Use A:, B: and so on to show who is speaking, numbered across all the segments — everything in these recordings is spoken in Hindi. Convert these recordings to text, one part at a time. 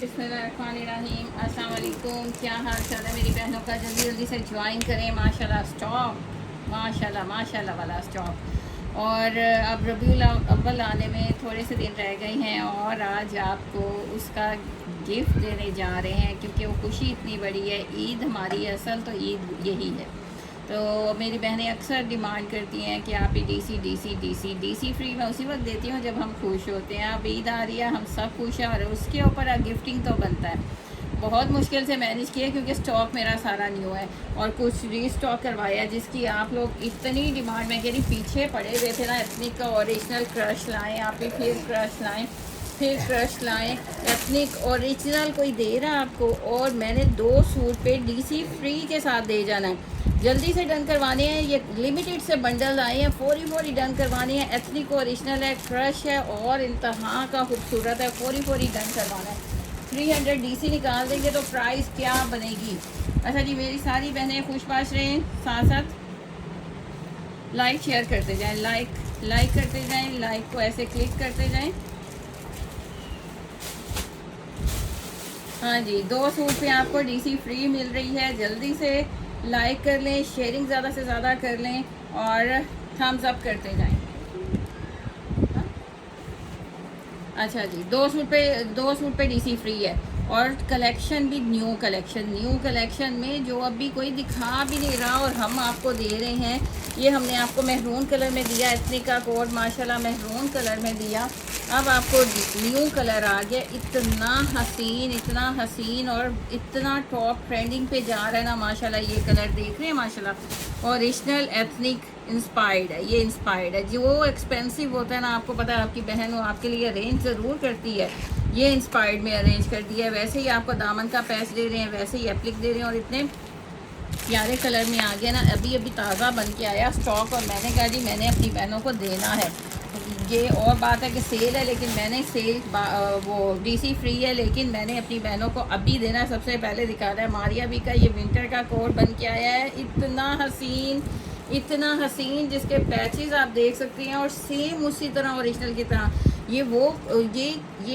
A: बिस्मिल्लाहिर्रहमानिर्रहीम। अस्सलाम वालेकुम। क्या हाल चाल है मेरी बहनों का? जल्दी जल्दी से ज्वाइन करें। माशाल्लाह स्टॉक, माशाल्लाह माशाल्लाह वाला स्टॉक। और अब रबीउल अव्वल आने में थोड़े से दिन रह गए हैं और आज आपको उसका गिफ्ट देने जा रहे हैं, क्योंकि वो खुशी इतनी बड़ी है। ईद हमारी असल तो ईद यही है। तो मेरी बहनें अक्सर डिमांड करती हैं कि आप ही डीसी फ्री मैं उसी वक्त देती हूँ जब हम खुश होते हैं। अब ईद आ रही है, हम सब खुश हैं और उसके ऊपर गिफ्टिंग तो बनता है। बहुत मुश्किल से मैनेज किया क्योंकि स्टॉक मेरा सारा न्यू है और कुछ रीस्टॉक करवाया जिसकी आप लोग इतनी डिमांड, मैं कह रही पीछे पड़े हुए थे ना। एथनिक का ओरिजिनल क्रश लाएँ, आप ही फिर क्रश लाएँ, फिर क्रश लाएँ। एथनिक ओरिजिनल कोई दे रहा आपको, और मैंने 2 सूट पे डीसी फ्री के साथ दे जाना है। जल्दी से डन करवाने हैं। ये लिमिटेड से बंडल आए हैं, फौरी डन करवाने हैं। एथनिक ओरिजिनल है, क्रश है और इंतहा का खूबसूरत है। फौरी डन करवाना है। 300 डीसी निकाल देंगे तो प्राइस क्या बनेगी। अच्छा जी, मेरी सारी बहनें खुशबाश रहें, साथ साथ लाइक शेयर करते जाएं, लाइक करते जाएं, लाइक को ऐसे क्लिक करते जाएं। हाँ जी, 2 सूट पे आपको डीसी फ्री मिल रही है। जल्दी से लाइक कर लें, शेयरिंग ज़्यादा से ज़्यादा कर लें और थम्स अप करते जाएं। अच्छा जी, 2 सूट पे डीसी फ्री है और कलेक्शन भी न्यू कलेक्शन में जो अभी कोई दिखा भी नहीं रहा और हम आपको दे रहे हैं। ये हमने आपको मेहरून कलर में दिया, एथनिक का कोड माशाल्लाह मेहरून कलर में दिया। अब आपको न्यू कलर आ गया, इतना हसीन और इतना टॉप ट्रेंडिंग पे जा रहा है ना माशाल्लाह। ये कलर देख रहे हैं माशाल्लाह, ओरिजिनल एथनिक इंस्पायर्ड है। ये इंस्पायर्ड है, जो एक्सपेंसिव होता है ना, आपको पता है आपकी बहन वो आपके लिए अरेंज ज़रूर करती है। ये इंस्पायर्ड में अरेंज कर दिया है। वैसे ही आपको दामन का पैच दे रहे हैं, वैसे ही एप्लिक दे रहे हैं और इतने प्यारे कलर में आ गया ना। अभी ताज़ा बन के आया स्टॉक और मैंने कहा जी मैंने अपनी बहनों को देना है। ये और बात है कि सेल है, लेकिन मैंने वो डीसी फ्री है, लेकिन मैंने अपनी बहनों को अभी देना है। सबसे पहले दिखा रहा है मारिया भी का ये विंटर का कोट बन के आया है। इतना हसीन जिसके पैचेस आप देख सकते हैं और सेम उसी तरह ओरिजिनल की तरह। ये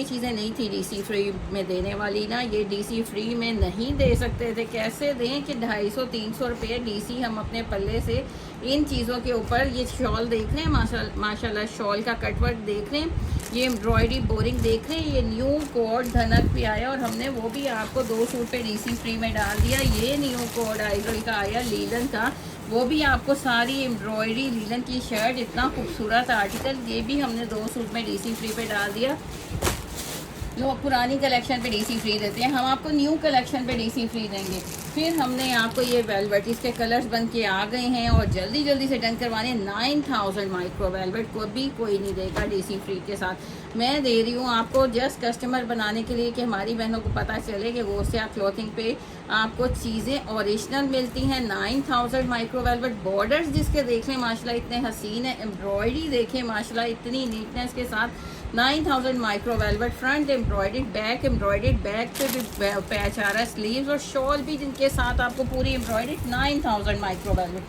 A: चीज़ें नहीं थी डीसी फ्री में देने वाली ना। ये डीसी फ्री में नहीं दे सकते थे। कैसे दें कि 250-300 रुपये डीसी हम अपने पल्ले से इन चीज़ों के ऊपर। ये शॉल देख रहे हैं माशाल्लाह, शॉल का कटवर्क देख रहे हैं, ये एम्ब्रॉयडरी बोरिंग देख रहे हैं। ये न्यू कोड धनक पे आया और हमने वो भी आपको 2 सूट पे डीसी फ्री में डाल दिया। ये न्यू कोड आइजल का आया, लीलन का, वो भी आपको सारी एम्ब्रॉयडरी लीलन की शर्ट, इतना खूबसूरत आर्टिकल, ये भी हमने 2 सूट में डीसी फ्री पे डाल दिया। लोग पुरानी कलेक्शन पे डीसी फ्री देते हैं, हम आपको न्यू कलेक्शन पे डीसी फ्री देंगे। फिर हमने आपको ये वेलवेट, इसके कलर्स बन के आ गए हैं और जल्दी से डन करवाने। 9000 माइक्रो वेलवेट को भी कोई नहीं देगा डीसी फ्री के साथ। मैं दे रही हूँ आपको जस्ट कस्टमर बनाने के लिए कि हमारी बहनों को पता चले कि गोसिया क्लॉथिंग पे आपको चीज़ें ओरिजिनल मिलती हैं। 9000 माइक्रो वेलवेट, बॉर्डर्स जिसके देख लें माशाल्लाह इतने हसीन है, एम्ब्रॉयडरी देखें माशाल्लाह इतनी नीटनेस के साथ। 9000 micro velvet, front embroidered, back embroidered, back पे भी पैच आ रहा है, स्लीव्स और शॉल भी जिनके साथ आपको पूरी एम्ब्रॉयडर्ड। 9000 माइक्रो वेलवेट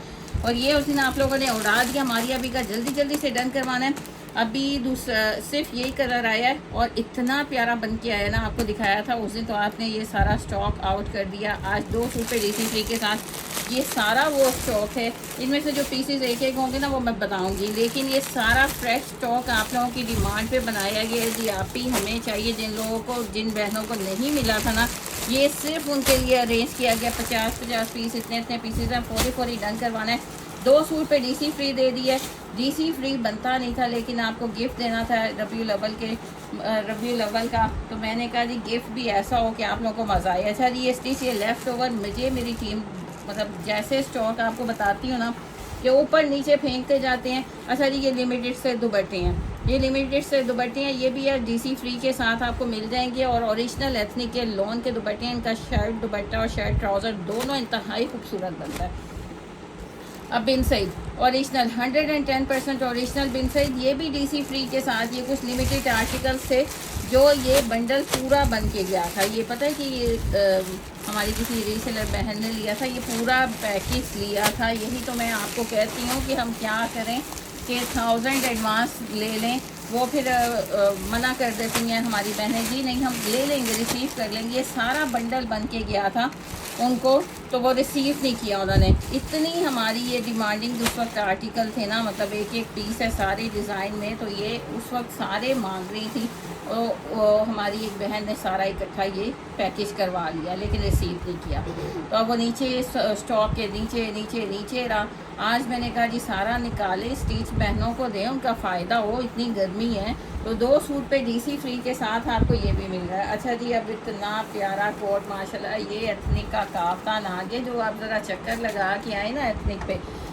A: और ये उस दिन आप लोगों ने उड़ा दिया। हमारी अभी का जल्दी से डन करवाना है। अभी दूसरा सिर्फ यही कलर आया है और इतना प्यारा बन के आया ना, आपको दिखाया था उस दिन, तो आपने ये सारा स्टॉक आउट कर दिया। आज 2 सूट पे डीसी फ्री के साथ ये सारा वो स्टॉक है। इनमें से जो पीसेस एक होंगे ना वो मैं बताऊंगी, लेकिन ये सारा फ्रेश स्टॉक आप लोगों की डिमांड पे बनाया गया है जी। आप ही हमें चाहिए, जिन लोगों को, जिन बहनों को नहीं मिला था ना, ये सिर्फ उनके लिए अरेंज किया गया। 50 पीस, इतने पीसेज हैं। फौरी डन करवाना है। 2 सूट पे डीसी फ्री दे दी है। डीसी फ्री बनता नहीं था, लेकिन आपको गिफ्ट देना था रबीउल अव्वल का, तो मैंने कहा जी गिफ्ट भी ऐसा हो कि आप लोगों को मज़ा आए। अच्छा जी, ये स्टिच, ये लेफ़्ट ओवर, मुझे मेरी टीम मतलब जैसे स्टॉक आपको बताती हूँ ना कि ऊपर नीचे फेंकते जाते हैं। अच्छा जी, ये लिमिटेड से दुपट्टे हैं, ये भी यार डीसी फ्री के साथ आपको मिल जाएंगे और ओरिजिनल एथनिक के लॉन के दुपट्टे हैं। इनका शर्ट दुपट्टा और शर्ट ट्राउज़र दोनों इंतहाई खूबसूरत बनता है। अब बिन सईद ओरिजिनल 110% ओरिजिनल बिन सईद, ये भी डीसी फ्री के साथ। ये कुछ लिमिटेड आर्टिकल्स थे जो ये बंडल पूरा बन के गया था। ये पता है कि ये हमारी किसी रीसेलर बहन ने लिया था, ये पूरा पैकेज लिया था। यही तो मैं आपको कहती हूँ कि हम क्या करें कि 1000 एडवांस ले लें वो फिर मना कर देती हैं हमारी बहनें, जी नहीं हम ले लेंगे, रिसीव कर लेंगे। ये सारा बंडल बन के गया था उनको, तो वो रिसीव नहीं किया उन्होंने। इतनी हमारी ये डिमांडिंग उस वक्त आर्टिकल थे ना, मतलब एक एक पीस है सारे डिज़ाइन में, तो ये उस वक्त सारे मांग रही थी। और हमारी एक बहन ने सारा इकट्ठा ये पैकेज करवा लिया, लेकिन रिसीव नहीं किया। तो अब वो नीचे स्टॉक के नीचे नीचे नीचे रहा। आज मैंने कहा जी सारा निकाले, स्टिच बहनों को दें, उनका फ़ायदा हो, इतनी गर्मी है। तो 2 सूट पे डीसी फ्री के साथ आपको ये भी मिल रहा है। अच्छा जी, अब इतना प्यारा कोट माशाल्लाह, ये एथनिक का काफ्तान आ गया, जो आप ज़रा चक्कर लगा के आए ना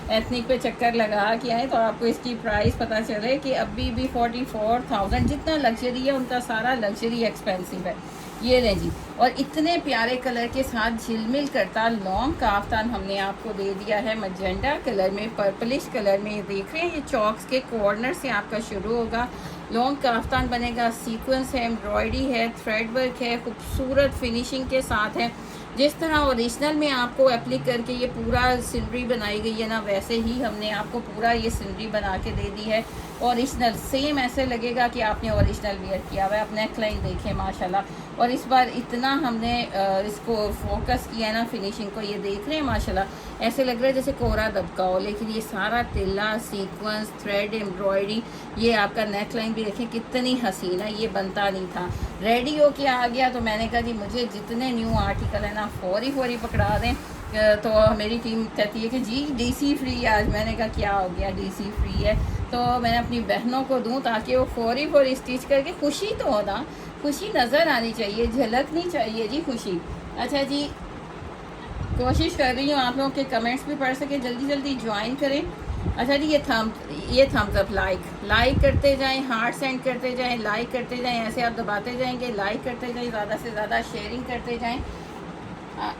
A: एथनिक पे चक्कर लगा के आए, तो आपको इसकी प्राइस पता चले कि अभी भी 44,000, जितना लग्जरी है उनका सारा लग्जरी एक्सपेंसिव है। ये लें जी, और इतने प्यारे कलर के साथ झिलमिल करता लॉन्ग काफ्तान हमने आपको दे दिया है मजेंडा कलर में, पर्पलिश कलर में। ये देख रहे हैं, ये चॉक्स के कॉर्नर से आपका शुरू होगा, लॉन्ग काफ्तान बनेगा, सीक्वेंस है, एम्ब्रॉयडरी है, थ्रेड वर्क है, खूबसूरत फिनिशिंग के साथ है। जिस तरह ओरिजिनल में आपको एप्लिक करके ये पूरा सिनरी बनाई गई है ना, वैसे ही हमने आपको पूरा ये सिनरी बना के दे दी है ओरिजिनल। सेम ऐसे लगेगा कि आपने ओरिजिनल वेयर किया हुआ है। आप नेकलाइन देखें माशाल्लाह, और इस बार इतना हमने इसको फोकस किया है ना फिनिशिंग को, ये देख रहे हैं माशाल्लाह, ऐसे लग रहा है जैसे कोहरा दबका हो, लेकिन ये सारा तिल्ला, सीक्वेंस, थ्रेड, एम्ब्रॉयडरी, ये आपका नेकलाइन भी देखें कितनी हसीन है। ये बनता नहीं था, रेडी हो के आ गया। तो मैंने कहा जी मुझे जितने न्यू आर्टिकल है ना फौरी पकड़ा दें। तो मेरी टीम कहती है कि जी डीसी फ्री आज। मैंने कहा क्या हो गया, डीसी फ्री है तो मैंने अपनी बहनों को दूं, ताकि वो फौरी स्टिच करके, खुशी तो हो ना, खुशी नज़र आनी चाहिए, झलकनी चाहिए जी खुशी। अच्छा जी, कोशिश कर रही हूँ आप लोगों के कमेंट्स भी पढ़ सके, जल्दी जल्दी ज्वाइन करें। अच्छा जी, ये थम्स अप, लाइक करते जाएं, हार्ट सेंड करते जाएं, लाइक करते जाएं, ऐसे आप दबाते जाएंगे, लाइक करते जाएं, ज़्यादा से ज़्यादा शेयरिंग करते जाएं।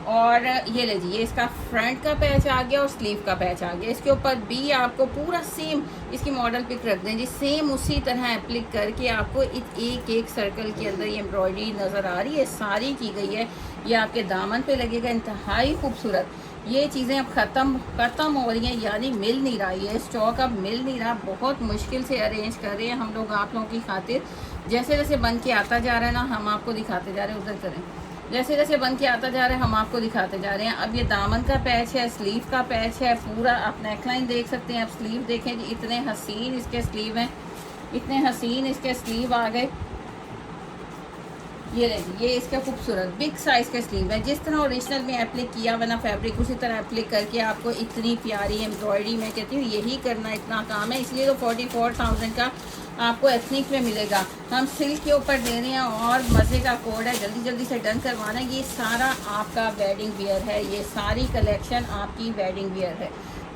A: और ये ले जी, ये इसका फ्रंट का पैच आ गया और स्लीव का पैच आ गया। इसके ऊपर भी आपको पूरा सेम इसकी मॉडल पिक रख दें जी, सेम उसी तरह एप्लिक करके आपको एक एक सर्कल के अंदर ये एम्ब्रॉयडरी नज़र आ रही है, सारी की गई है। ये आपके दामन पे लगेगा, इंतहाई खूबसूरत। ये चीज़ें अब ख़त्म हो रही हैं, यानी मिल नहीं रहा, ये स्टॉक अब मिल नहीं रहा। बहुत मुश्किल से अरेंज कर रहे हैं हम लोग आप लोगों की खातिर। जैसे जैसे बन के आता जा रहा है ना, हम आपको दिखाते जा रहे हैं, उधर करें, जैसे जैसे बन के आता जा रहा है हम आपको दिखाते जा रहे हैं। अब ये दामन का पैच है, स्लीव का पैच है, पूरा आप नेकलाइन देख सकते हैं। अब स्लीव देखें जी, इतने हसीन इसके स्लीव हैं, इतने हसीन इसके स्लीव आ गए। ये रही, ये इसका खूबसूरत बिग साइज़ का स्लीव है। जिस तरह ओरिजिनल में एप्लिक किया हुआ ना फैब्रिक, उसी तरह एप्लिक करके आपको इतनी प्यारी एम्ब्रॉयडरी, मैं कहती हूँ यही करना इतना काम है, इसलिए तो 44,000 का आपको एथनिक में मिलेगा। हम सिल्क के ऊपर दे रहे हैं और मज़े का कोड है, जल्दी जल्दी से डन करवाना। ये सारा आपका वेडिंग वियर है, ये सारी कलेक्शन आपकी वेडिंग वियर है।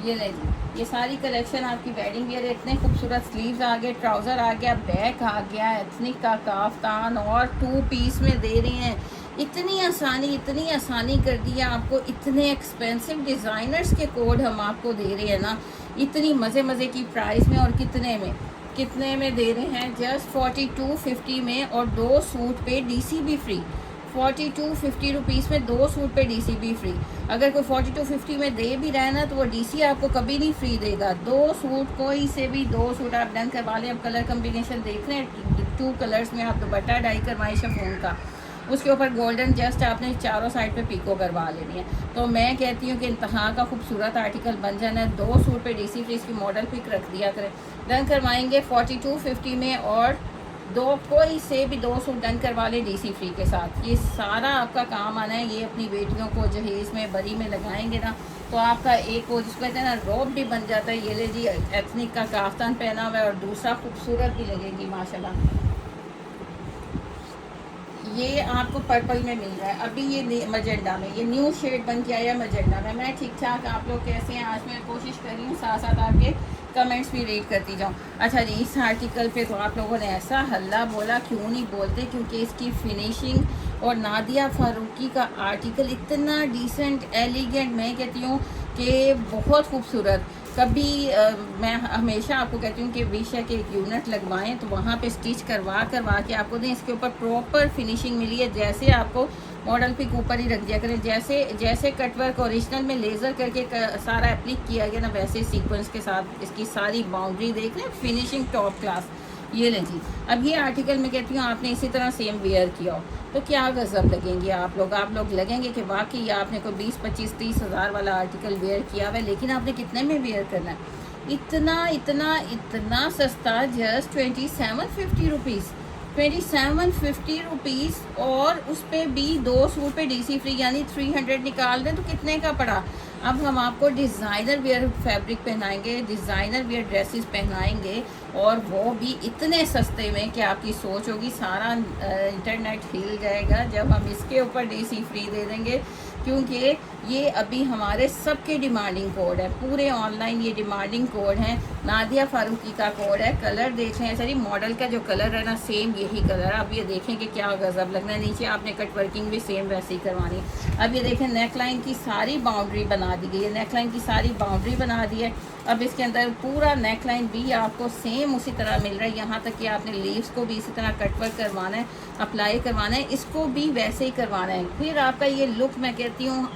A: ये ले जी, ये सारी कलेक्शन आपकी वेडिंग वियर है। इतने खूबसूरत स्लीव्स आ गए, ट्राउज़र आ गया, बैक आ गया, एथनिक का काफ्तान और 2 पीस में दे रहे हैं। इतनी आसानी कर दिया आपको, इतने एक्सपेंसिव डिज़ाइनर्स के कोड हम आपको दे रहे हैं ना, इतनी मज़े की प्राइस में। और कितने में दे रहे हैं, जस्ट 4250 में, और 2 सूट पे डीसी भी फ्री। 4250 रुपीज़ में 2 सूट पे डीसी भी फ्री। अगर कोई 4250 में दे भी रहा है ना, तो वो डीसी आपको कभी नहीं फ्री देगा। 2 सूट, कोई से भी 2 सूट आप डन करवा लें। अब कलर कम्बिनेशन देख रहे हैं, 2 कलर्स में आप दुपट्टा डाई करवाएं शिफॉन का, उसके ऊपर गोल्डन जस्ट आपने चारों साइड पे पीको करवा लेनी है। तो मैं कहती हूँ कि इंतहा का खूबसूरत आर्टिकल बन जाना है। 2 सूट पे डीसी फ्री की मॉडल पिक रख दिया करें, डन करवाएंगे 4250 में, और कोई से भी 2 सूट डन करवा ले डीसी फ्री के साथ। ये सारा आपका काम आना है। ये अपनी बेटियों को जहेज़ में, बरी में लगाएंगे ना, तो आपका एक वो जिसको कहते हैं ना रोब भी बन जाता है। ये ले जी, एथनिक का काफ्तान पहना हुआ है और दूसरा खूबसूरत भी लगेगी माशाल्लाह। ये आपको पर्पल में मिल रहा है, अभी ये मजेंडा में, ये न्यू शेड बन के आया मजेंडा में। मैं ठीक ठाक, आप लोग कैसे हैं? आज मैं कोशिश कर रही हूँ साथ साथ आपके कमेंट्स भी रीड करती जाऊँ। अच्छा जी, इस आर्टिकल पे तो आप लोगों ने ऐसा हल्ला बोला, क्यों नहीं बोलते, क्योंकि इसकी फिनिशिंग और नादिया फारूकी का आर्टिकल इतना डिसेंट, एलिगेंट, मैं कहती हूँ कि बहुत खूबसूरत। कभी मैं हमेशा आपको कहती हूँ कि बेशक एक यूनिट लगवाएं तो वहाँ पे स्टिच करवा के आपको दें। इसके ऊपर प्रॉपर फिनिशिंग मिली है, जैसे आपको मॉडल पिक ऊपर ही रख दिया करें, जैसे कटवर्क ओरिजिनल में लेज़र करके सारा एप्लिक किया गया ना, वैसे सीक्वेंस के साथ इसकी सारी बाउंड्री देख रहे हैं, फिनिशिंग टॉप क्लास। ये लें जी। अब ये आर्टिकल मैं कहती हूँ आपने इसी तरह सेम वेयर किया हो तो क्या गज़ब लगेंगे आप लोग लगेंगे कि वाकई आपने कोई 20-25-30 हज़ार वाला आर्टिकल वेयर किया हुआ है, लेकिन आपने कितने में वेयर करना है? इतना इतना इतना सस्ता, जस्ट 2750 रुपीज़, 2750 रुपीज़, और उस पर भी 2 सूट पे DC फ्री, यानी 300 निकाल दें तो कितने का पड़ा। अब हम आपको डिज़ाइनर वेयर फैब्रिक पहनाएंगे, डिज़ाइनर वेयर ड्रेसेस पहनाएंगे, और वो भी इतने सस्ते में कि आपकी सोच होगी सारा इंटरनेट हिल जाएगा जब हम इसके ऊपर DC फ्री दे देंगे, क्योंकि ये अभी हमारे सबके डिमांडिंग कोड है, पूरे ऑनलाइन ये डिमांडिंग कोड है। नादिया फारूकी का कोड है। कलर देख लें, सॉरी मॉडल का जो कलर है ना, सेम यही कलर है। अब ये देखें कि क्या गज़ब लगना है। नीचे आपने कट वर्किंग भी सेम वैसे ही करवानी है। अब ये देखें नेक लाइन की सारी बाउंड्री बना दी गई है, नेक लाइन की सारी बाउंड्री बना दी है। अब इसके अंदर पूरा नेक लाइन भी आपको सेम उसी तरह मिल रहा है, यहाँ तक कि आपने लीव्स को भी इसी तरह कट वर्क करवाना है, अप्लाई करवाना है, इसको भी वैसे ही करवाना है। फिर आपका ये लुक मैं कहती हूँ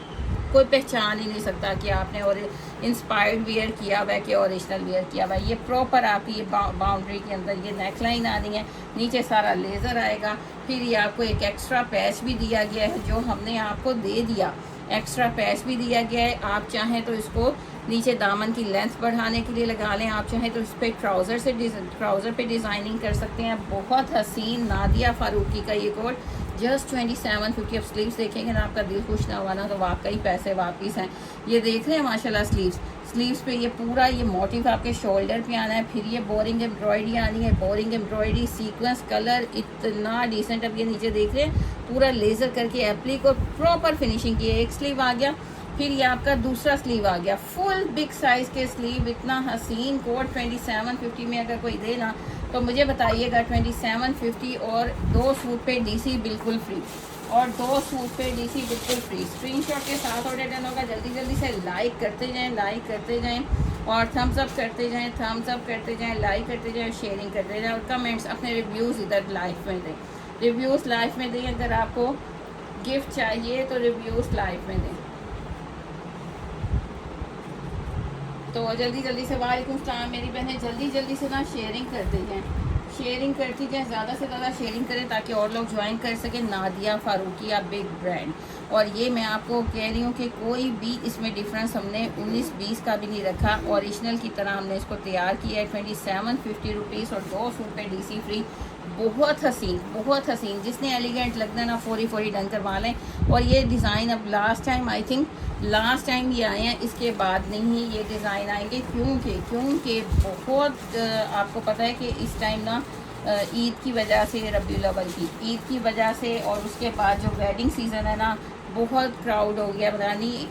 A: कोई पहचान ही नहीं सकता कि आपने और इंस्पायर्ड वेयर किया हुआ है कि ओरिजिनल वेयर किया हुआ है। ये प्रॉपर आपकी ये बाउंड्री के अंदर ये नेक लाइन आनी है, नीचे सारा लेज़र आएगा। फिर ये आपको एक एक्स्ट्रा पैच भी दिया गया है जो हमने आपको दे दिया, एक्स्ट्रा पैच भी दिया गया है। आप चाहें तो इसको नीचे दामन की लेंथ बढ़ाने के लिए लगा लें, आप चाहें तो इस पर ट्राउज़र पे डिज़ाइनिंग कर सकते हैं। बहुत हसीन नादिया फारूकी का ये कोड, जस्ट 2750। अब स्लीव्स देखेंगे ना आपका दिल खुश ना हुआ ना तो वाकई पैसे वापस हैं। ये देख रहे हैं माशाल्लाह स्लीव्स पे ये पूरा ये मोटिव आपके शोल्डर पे आना है। फिर ये बोरिंग एम्ब्रॉयडरी आनी है, बोरिंग एम्ब्रॉयडरी सीक्वेंस कलर इतना डिसेंट। अब ये नीचे देख रहे हैं पूरा लेज़र करके एप्लिक और प्रॉपर फिनिशिंग की है। एक स्लीव आ गया, फिर ये आपका दूसरा स्लीव आ गया, फुल बिग साइज़ के स्लीव। इतना हसीन कोट 2750 में अगर कोई दे ना तो मुझे बताइएगा 2750, और 2 सूट पे DC बिल्कुल फ्री, और 2 सूट पे DC बिल्कुल फ्री। स्क्रीनशॉट के साथ ऑर्डर डन होगा। जल्दी जल्दी से लाइक करते जाएं और थम्स अप करते जाएं, लाइक करते जाएं, शेयरिंग करते जाएं, और कमेंट्स अपने रिव्यूज़ इधर लाइव में दें, रिव्यूज़ लाइव में दें। अगर आपको गिफ्ट चाहिए तो रिव्यूज़ लाइव में दें। तो जल्दी से वालेकुम सलाम मेरी बहनें, जल्दी से ना शेयरिंग करते जाएँ, ज़्यादा से ज़्यादा शेयरिंग करें ताकि और लोग ज्वाइन कर सकें। नादिया फारूकी या बिग ब्रांड। और ये मैं आपको कह रही हूँ कि कोई भी इसमें डिफरेंस हमने 19-20 का भी नहीं रखा, ओरिजिनल की तरह हमने इसको तैयार किया है। 2750 रुपीज़ और 2 सूट पे DC फ्री। बहुत हसीन, जिसने एलिगेंट लगना है ना फौरी डन करवा लें। और ये डिज़ाइन अब लास्ट टाइम ये आए हैं, इसके बाद नहीं ये डिज़ाइन आएंगे, क्योंकि बहुत आपको पता है कि इस टाइम ना ईद की वजह से, रबीउल अव्वल की ईद की वजह से, और उसके बाद जो वेडिंग सीज़न है ना बहुत क्राउड हो गया, पता नहीं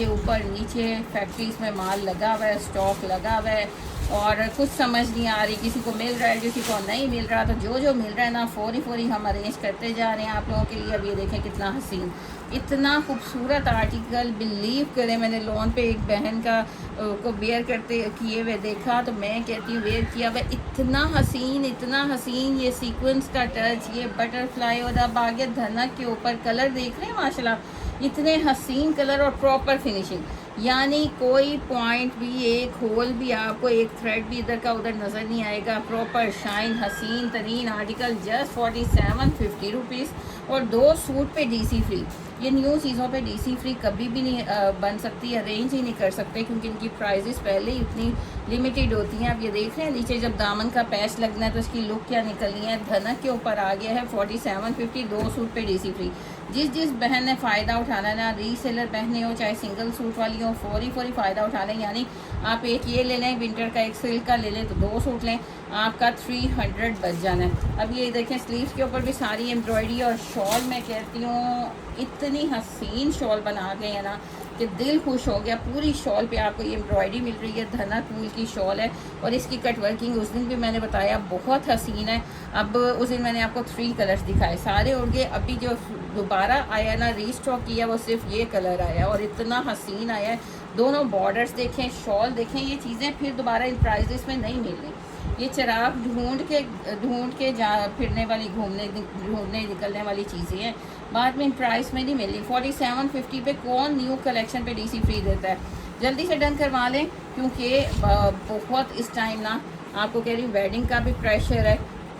A: ऊपर नीचे फैक्ट्रीज़ में माल लगा हुआ है, स्टॉक लगा हुआ है, और कुछ समझ नहीं आ रही, किसी को मिल रहा है किसी को नहीं मिल रहा। तो जो मिल रहा है ना फौरी हम अरेंज करते जा रहे हैं आप लोगों के लिए। अब ये देखें कितना हसीन, इतना खूबसूरत आर्टिकल, बिलीव करें मैंने लोन पे एक बहन का को वेयर करते किए हुए देखा, तो मैं कहती हूँ वेयर किया हुआ इतना हसीन, ये सीक्वेंस का टच, ये बटरफ्लाई, और अब आगे धनक के ऊपर कलर देख रहे हैं माशाल्लाह, इतने हसीन कलर और प्रॉपर फिनिशिंग, यानी कोई पॉइंट भी, एक होल भी, आपको एक थ्रेड भी इधर का उधर नज़र नहीं आएगा। प्रॉपर शाइन हसीन तरीन आर्टिकल, जस्ट 4750 रुपीज़, और 2 सूट पे DC फ्री। ये न्यू चीज़ों पे DC फ्री कभी भी नहीं बन सकती, अरेंज ही नहीं कर सकते, क्योंकि इनकी प्राइजेस पहले ही इतनी लिमिटेड होती हैं। अब ये देख रहे हैं नीचे जब दामन का पैच लगना है तो इसकी लुक क्या निकलनी है। धनक के ऊपर आ गया है 4750, 2 सूट पे DC फ्री। जिस बहन ने फ़ायदा उठाना है ना, रीसेलर बहनें हो चाहे सिंगल सूट वाली हो, फौरी फ़ायदा उठा लें। यानी आप एक ये ले लें विंटर का, एक सिल्क का ले लें, तो 2 सूट लें, आपका 300 बच जाना है। अब ये देखें स्लीव्स के ऊपर भी सारी एम्ब्रॉयडरी, और शॉल मैं कहती हूँ इतनी हसीन शॉल बना गए हैं ना कि दिल खुश हो गया। पूरी शॉल पे आपको ये एम्ब्रॉयडरी मिल रही है, धनक वूल की शॉल है, और इसकी कट वर्किंग उस दिन भी मैंने बताया बहुत हसीन है। अब उस दिन मैंने आपको 3 कलर्स दिखाए, सारे उड़ गए। अभी जो दोबारा आया ना, रीस्टॉक किया, वो सिर्फ ये कलर आया, और इतना हसीन आया है। दोनों बॉर्डर्स देखें, शॉल देखें, ये चीज़ें फिर दोबारा इन प्राइजेस में नहीं मिल रही। ये चिराग ढूंढ के जा फिरने वाली, ढूंढने निकलने वाली चीज़ें हैं, बाद में प्राइस में नहीं मिल रही। 4750 पे कौन न्यू कलेक्शन पे DC फ्री देता है। जल्दी से डन करवा लें, क्योंकि बहुत इस टाइम ना आपको कह रही हूँ वेडिंग का भी प्रेशर है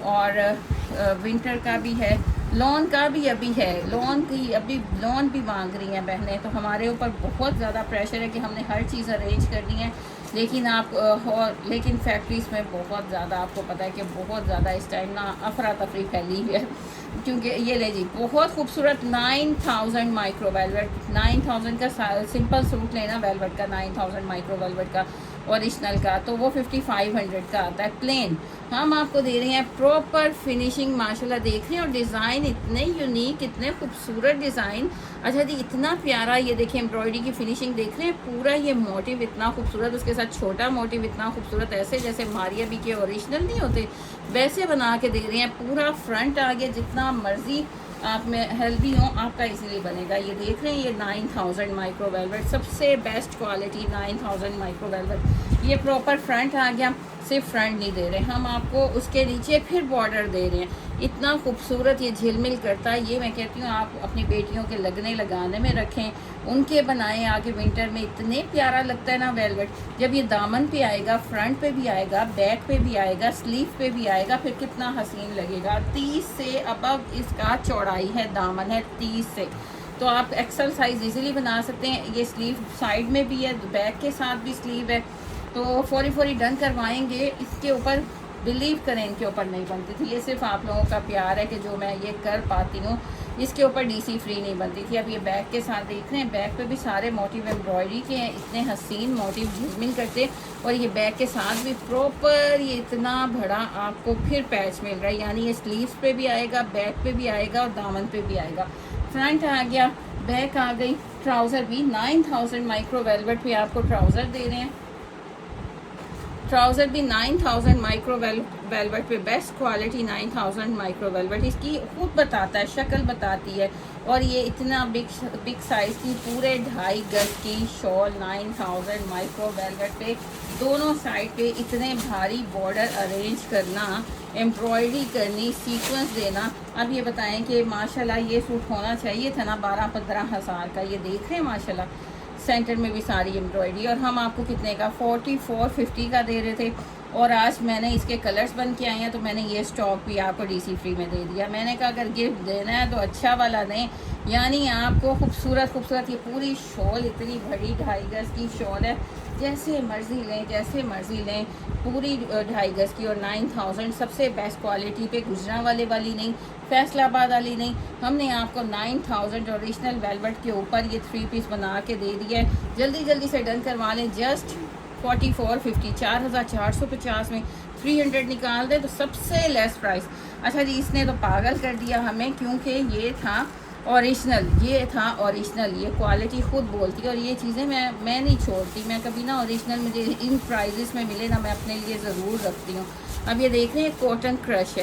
A: और विंटर का भी है, लोन का भी अभी है, लोन की अभी लोन भी मांग रही हैं बहनें। तो हमारे ऊपर बहुत ज़्यादा प्रेशर है कि हमने हर चीज़ अरेंज करनी है। लेकिन लेकिन फैक्ट्रीज़ में बहुत ज़्यादा आपको पता है कि बहुत ज़्यादा इस टाइम ना अफरा तफरी फैली हुई है। क्योंकि ये ले जी बहुत खूबसूरत 9000 माइक्रो वेलवेट, 9000 का सिंपल सूट लेना वेलवेट का, 9000 माइक्रो वेलवेट का ओरिजिनल का, तो वो 5500 का आता है प्लेन। हम आपको दे रहे हैं प्रॉपर फिनिशिंग, माशाल्लाह देख रहे हैं, और डिज़ाइन इतने यूनिक, इतने खूबसूरत डिज़ाइन। अच्छा जी, इतना प्यारा, ये देखिए एम्ब्रॉयडरी की फिनिशिंग देख रहे हैं, पूरा ये मोटिव इतना खूबसूरत, उसके साथ छोटा मोटिव इतना खूबसूरत, ऐसे जैसे मारिया बी के ओरिजिनल नहीं होते वैसे बना के दे रहे हैं। पूरा फ्रंट आगे जितना मर्जी आप में हेल्दी हो आपका इजीली बनेगा। ये देख रहे हैं, ये 9000 माइक्रो वेलवेट, सबसे बेस्ट क्वालिटी 9000 माइक्रो वेलवेट। ये प्रॉपर फ्रंट आ गया, सिर्फ फ्रंट नहीं दे रहे हम आपको, उसके नीचे फिर बॉर्डर दे रहे हैं। इतना खूबसूरत ये झिलमिल करता है। ये मैं कहती हूँ आप अपनी बेटियों के लगने लगाने में रखें, उनके बनाएं, आगे विंटर में इतने प्यारा लगता है ना वेलवेट। जब ये दामन पे आएगा, फ्रंट पे भी आएगा, बैक पे भी आएगा, स्लीव पे भी आएगा, फिर कितना हसीन लगेगा। 30 से अबव इसका चौड़ाई है, दामन है 30 से, तो आप एक्सल साइज़ इजीली बना सकते हैं। ये स्लीव साइड में भी है, बैक के साथ भी स्लीव है, तो फौरी डन करवाएंगे। इसके ऊपर बिलीव करें, इनके ऊपर नहीं बनती थी, ये सिर्फ आप लोगों का प्यार है कि जो मैं ये कर पाती हूँ। इसके ऊपर डीसी फ्री नहीं बनती थी। अब ये बैक के साथ देख रहे हैं, बैक पे भी सारे मोटिव एम्ब्रॉयडरी के हैं, इतने हसीन मोटिव झिलमिल करते। और ये बैक के साथ भी प्रॉपर ये इतना बड़ा आपको फिर पैच मिल रहा है, यानी ये स्लीव्स पे भी आएगा, बैक पे भी आएगा और दामन पे भी आएगा। फ्रंट आ गया, बैक आ गई, ट्राउज़र भी 9000 माइक्रो वेलवेट पे आपको ट्राउज़र दे रहे हैं। ट्राउज़र भी 9000 माइक्रो वेलवेट पे, बेस्ट क्वालिटी 9000 माइक्रो वेलवेट। इसकी खुद बताता है, शक्ल बताती है। और ये इतना बिग साइज़ की पूरे 2.5 गज की शॉल 9000 माइक्रो वेलवेट पे, दोनों साइड पे इतने भारी बॉर्डर अरेंज करना, एम्ब्रॉयडरी करनी, सीक्वेंस देना। अब ये बताएं कि माशाल्लाह ये सूट होना चाहिए था ना 12-15 हज़ार का। ये देख रहे हैं माशाल्लाह सेंटर में भी सारी एम्ब्रॉयडरी, और हम आपको कितने का 4450 का दे रहे थे। और आज मैंने इसके कलर्स बन के आए हैं, तो मैंने ये स्टॉक भी आपको डीसी फ्री में दे दिया। मैंने कहा अगर गिफ्ट देना है तो अच्छा वाला दें, यानी आपको खूबसूरत ये पूरी शॉल, इतनी बड़ी 2.5 गज की शॉल है, जैसे मर्ज़ी लें पूरी 2.5 गज की। और 9000 सबसे बेस्ट क्वालिटी पे, गुजरांवाले वाली नहीं, फैसलाबाद वाली नहीं, हमने आपको 9000 ओरिजिनल वेलवेट के ऊपर ये 3 पीस बना के दे दिया है। जल्दी से डन करवा लें, जस्ट 4450, 4450 में 300 निकाल दे तो सबसे लेस प्राइस। अच्छा जी, इसने तो पागल कर दिया हमें, क्योंकि ये था ओरिजिनल, ये क्वालिटी खुद बोलती है। और ये चीज़ें मैं नहीं छोड़ती, मैं कभी ना ओरिजिनल मुझे इन प्राइजेस में मिले ना, मैं अपने लिए ज़रूर रखती हूँ। अब ये देख रहे हैं कॉटन क्रश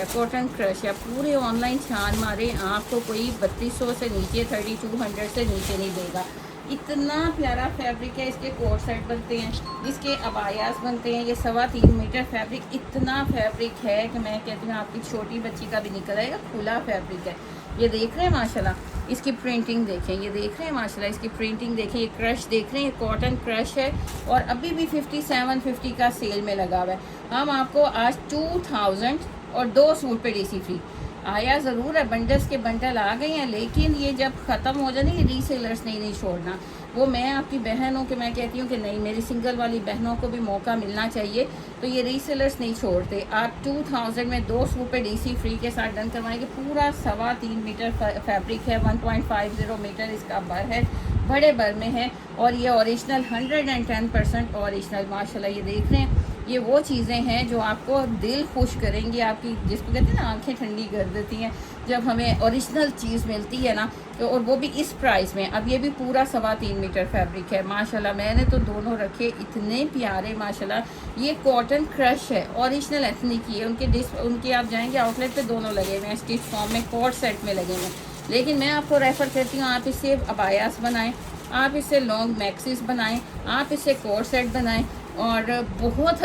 A: है, पूरे ऑनलाइन छान मारे, आपको कोई 3200 से नीचे, 3200 से नीचे नहीं देगा। इतना प्यारा फैब्रिक है, इसके कोट सेट बनते हैं, इसके अबायास बनते हैं। ये 3.25 मीटर फैब्रिक, इतना फैब्रिक है कि मैं कहती हूँ आपकी छोटी बच्ची का भी निकल आएगा, खुला फैब्रिक है। ये देख रहे हैं माशाल्लाह, इसकी प्रिंटिंग देखें, ये देख रहे हैं माशाल्लाह इसकी प्रिंटिंग देखें। ये क्रश देख रहे हैं, कॉटन क्रश है, और अभी भी 5750 का सेल में लगा हुआ है। हम आपको आज 2000 और 2 सूट पे डीसी फ्री आया ज़रूर है, बंडल्स के बंडल आ गए हैं, लेकिन ये जब ख़त्म हो जाए ना, ये रीसेलर्स नहीं छोड़ना। वो मैं आपकी बहनों के मैं कहती हूँ कि नहीं, मेरी सिंगल वाली बहनों को भी मौका मिलना चाहिए, तो ये रीसेलर्स नहीं छोड़ते। आप 2000 में 2 सूट पे डीसी फ्री के साथ डन करवाएंगे। पूरा 3.25 मीटर फैब्रिक है, 1.50 मीटर इसका बर है, बड़े बर में है, और ये ओरिजिनल 110% ओरिजिनल माशाल्लाह। ये देख रहे हैं, ये वो चीज़ें हैं जो आपको दिल खुश करेंगी, आपकी जिसको कहते हैं ना आंखें ठंडी कर देती हैं जब हमें ओरिजिनल चीज़ मिलती है ना, तो और वो भी इस प्राइस में। अब ये भी पूरा 3.25 मीटर फैब्रिक है माशाल्लाह। मैंने तो दोनों रखे, इतने प्यारे माशाल्लाह। ये कॉटन क्रश है, ओरिजिनल एथनिक की है, उनके आप जाएंगे आउटलेट पे दोनों लगे हुए हैं, स्टिच फॉर्म में, कोट सेट में लगे हुए हैं। लेकिन मैं आपको रेफ़र करती हूँ, आप इससे अबायास बनाएँ, आप इससे लॉन्ग मैक्सिस बनाएँ, आप इससे कोट सेट बनाएँ, और बहुत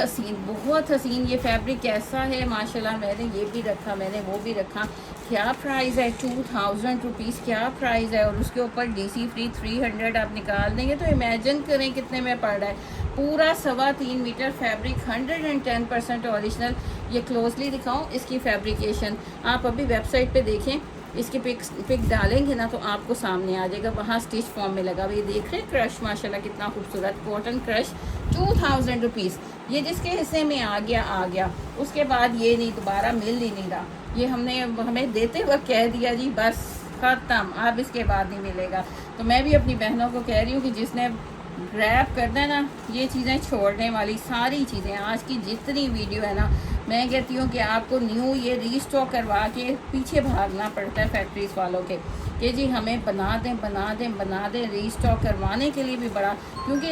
A: हसीन ये फैब्रिक कैसा है माशाल्लाह। मैंने ये भी रखा, मैंने वो भी रखा। क्या प्राइस है, 2000 रुपीज़ क्या प्राइस है, और उसके ऊपर डीसी फ्री 300 आप निकाल देंगे तो इमेजिन करें कितने में पड़ रहा है। पूरा 3.25 मीटर फैब्रिक 110% ओरिजिनल। ये क्लोजली दिखाऊं इसकी फैब्रिकेशन, आप अभी वेबसाइट पे देखें, इसकी पिक डालेंगे ना तो आपको सामने आ जाएगा, वहाँ स्टिच फॉर्म में लगा हुआ। ये देख रहे हैं क्रश माशाल्लाह कितना खूबसूरत कॉटन क्रश 2000 रुपीज़। ये जिसके हिस्से में आ गया, उसके बाद ये नहीं दोबारा मिल ही नहीं रहा। ये हमें देते वक्त कह दिया जी बस ख़त्म, अब इसके बाद नहीं मिलेगा। तो मैं भी अपनी बहनों को कह रही हूँ कि जिसने ग्रैब करना है ना, ये चीज़ें छोड़ने वाली सारी चीज़ें, आज की जितनी वीडियो है ना, मैं कहती हूँ कि आपको न्यू ये रीस्टॉक करवा के पीछे भागना पड़ता है फैक्ट्रीज वालों के कि जी हमें बना दें। रीस्टॉक करवाने के लिए भी बड़ा, क्योंकि